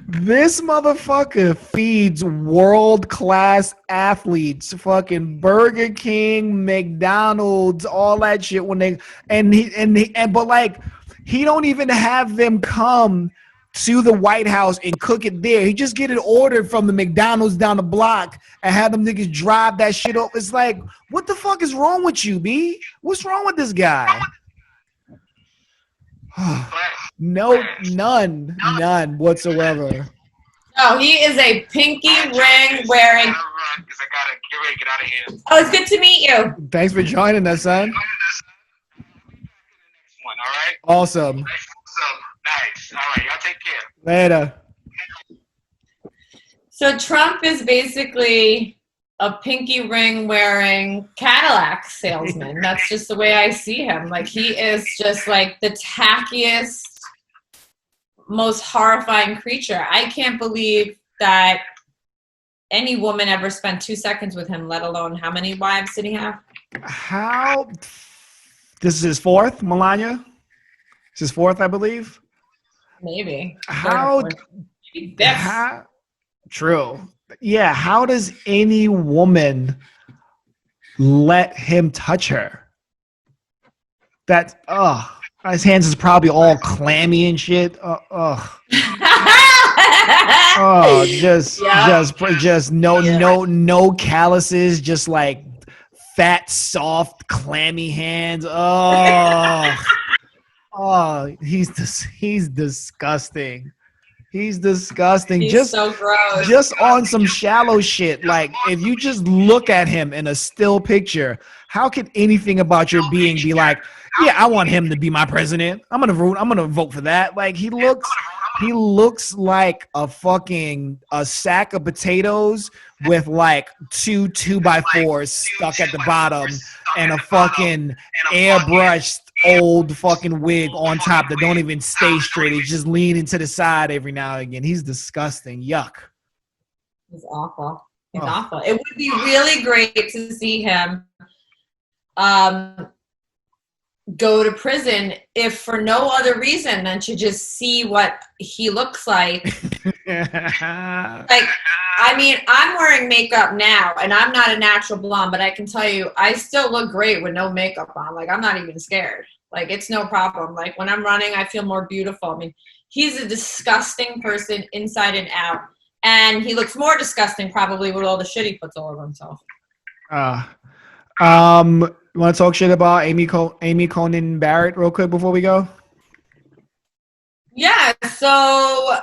This motherfucker feeds world-class athletes, fucking Burger King, McDonald's, all that shit when they but like he don't even have them come to the White House and cook it there. He just get it ordered from the McDonald's down the block and have them niggas drive that shit up. It's like, what the fuck is wrong with you, B? What's wrong with this guy? No, none whatsoever. No, he is a pinky ring wearing. Because I gotta get ready to get out of here. Oh, it's good to meet you. Thanks for joining us, son. All right. Awesome. Nice. All right. Y'all take care. Later. So Trump is basically a pinky ring wearing Cadillac salesman. That's just the way I see him. Like, he is just like the tackiest, most horrifying creature. I can't believe that any woman ever spent 2 seconds with him, let alone how many wives did he have? How? This is his fourth, Melania? It's his fourth, I believe. Maybe. How? Maybe fifth. True. Yeah. How does any woman let him touch her? That, his hands is probably all clammy and shit. Just no calluses, just like fat, soft, clammy hands. He's disgusting. He's disgusting. He's so gross. Just on some shallow shit. Like, if you just look at him in a still picture, how can anything about your being be like, yeah, I want him to be my president. I'm gonna vote for that. Like, he looks like a sack of potatoes with like two 2x4s stuck at the bottom and a fucking airbrushed old fucking wig on top that don't even stay straight. He's just leaning to the side every now and again. He's disgusting. Yuck. He's awful. He's awful. It would be really great to see him go to prison, if for no other reason than to just see what he looks like. Like, I mean, I'm wearing makeup now, and I'm not a natural blonde, but I can tell you, I still look great with no makeup on. Like, I'm not even scared. Like, it's no problem. Like, when I'm running, I feel more beautiful. I mean, he's a disgusting person inside and out, and he looks more disgusting probably with all the shit he puts all over himself. You want to talk shit about Amy Coney Barrett real quick before we go? Yeah, so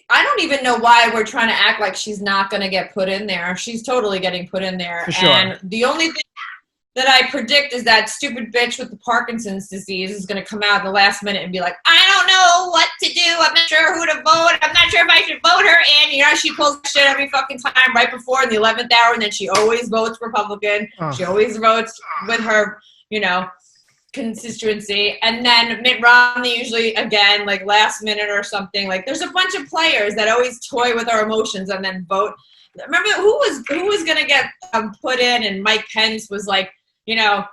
I don't even know why we're trying to act like she's not going to get put in there. She's totally getting put in there. For sure. And the only thing that I predict is that stupid bitch with the Parkinson's disease is going to come out at the last minute and be like, I don't know what to do. I'm not sure who to vote. I'm not sure if I should vote her in. You know, she pulls shit every fucking time right before in the 11th hour, and then she always votes Republican. She always votes with her, you know, constituency. And then Mitt Romney usually, again, like last minute or something. Like, there's a bunch of players that always toy with our emotions and then vote. Remember who was going to get put in, and Mike Pence was like, you know,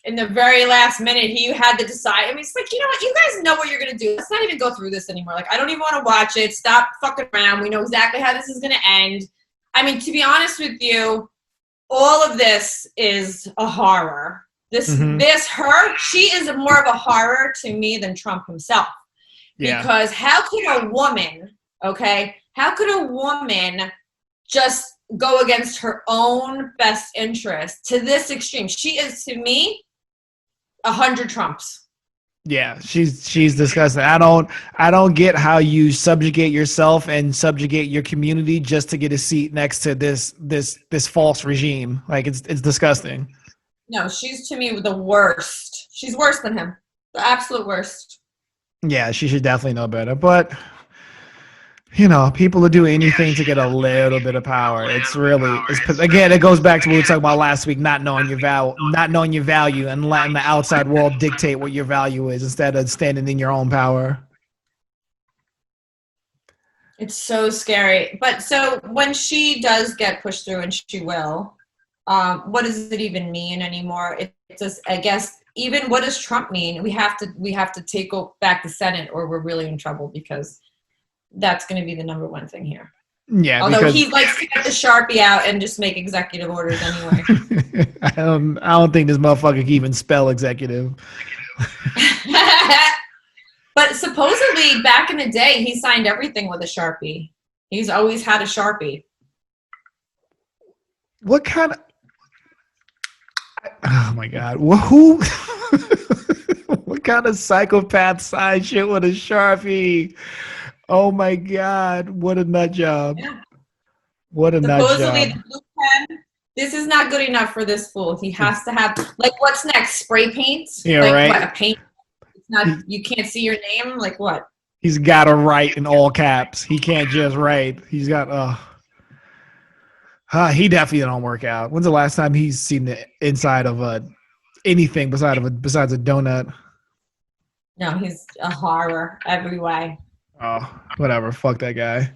in the very last minute, he had to decide. I mean, it's like, you know what? You guys know what you're going to do. Let's not even go through this anymore. Like, I don't even want to watch it. Stop fucking around. We know exactly how this is going to end. I mean, to be honest with you, all of this is a horror. She is more of a horror to me than Trump himself. Yeah. Because how could a woman just go against her own best interest to this extreme? She is, to me, 100 Trumps. Yeah, she's disgusting. I don't get how you subjugate yourself and subjugate your community just to get a seat next to this false regime. Like, it's disgusting. No, she's, to me, the worst. She's worse than him. The absolute worst. Yeah, she should definitely know better. But, you know, people will do anything to get a little bit of power. Again, it goes back to what we were talking about last week, not knowing your value and letting the outside world dictate what your value is instead of standing in your own power. It's so scary. But so when she does get pushed through, and she will, what does it even mean anymore? It just, I guess, even what does Trump mean? We have to take back the Senate, or we're really in trouble, because that's going to be the number one thing here. Yeah. Although he likes to get the Sharpie out and just make executive orders anyway. I don't think this motherfucker can even spell executive. But supposedly back in the day, he signed everything with a Sharpie. He's always had a Sharpie. What kind of... Oh my God. Who? What kind of psychopath sign shit with a Sharpie? Oh my God. What a nut job. Yeah. What a nut job. Supposedly the blue pen, this is not good enough for this fool. He has to have, like, what's next? Spray paint? Yeah, like, right. What, a paint? It's not, you can't see your name? Like what? He's got to write in all caps. He can't just write. He's got, he definitely don't work out. When's the last time he's seen the inside of anything besides a donut? No, he's a horror every way. Oh, whatever. Fuck that guy.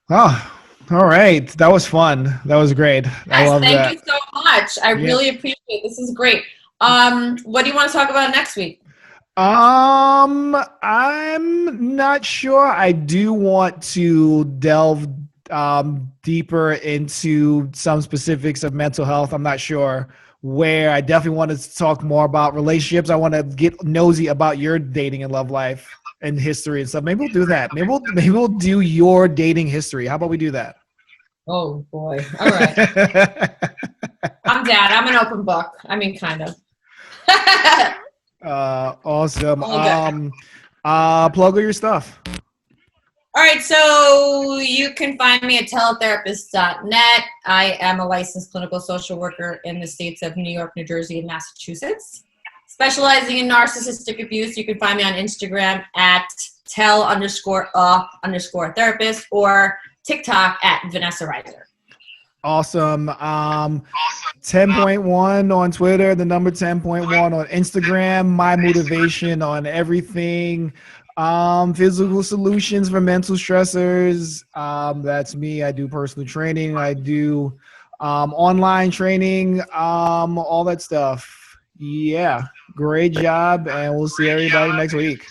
Oh, all right. That was fun. That was great. I Yes, love thank that. you so much. I Yeah. really appreciate it. This is great. What do you want to talk about next week? I'm not sure. I do want to delve deeper into some specifics of mental health. I'm not sure where. I definitely want to talk more about relationships. I want to get nosy about your dating and love life and history and stuff. Maybe we'll do that. Maybe we'll do your dating history. How about we do that? Oh boy. All right. I'm down. I'm an open book. I mean, kind of. Awesome. All good. Plug all your stuff. All right, so you can find me at teletherapist.net. I am a licensed clinical social worker in the states of New York, New Jersey, and Massachusetts. Specializing in narcissistic abuse, you can find me on Instagram at tel_a_therapist or TikTok at Vanessa Reiser. Awesome. 10.1 on Twitter, the number 10.1 on Instagram, my motivation on everything. Physical solutions for mental stressors. That's me. I do personal training. I do online training, all that stuff. Yeah. Great job. And we'll see everybody next week.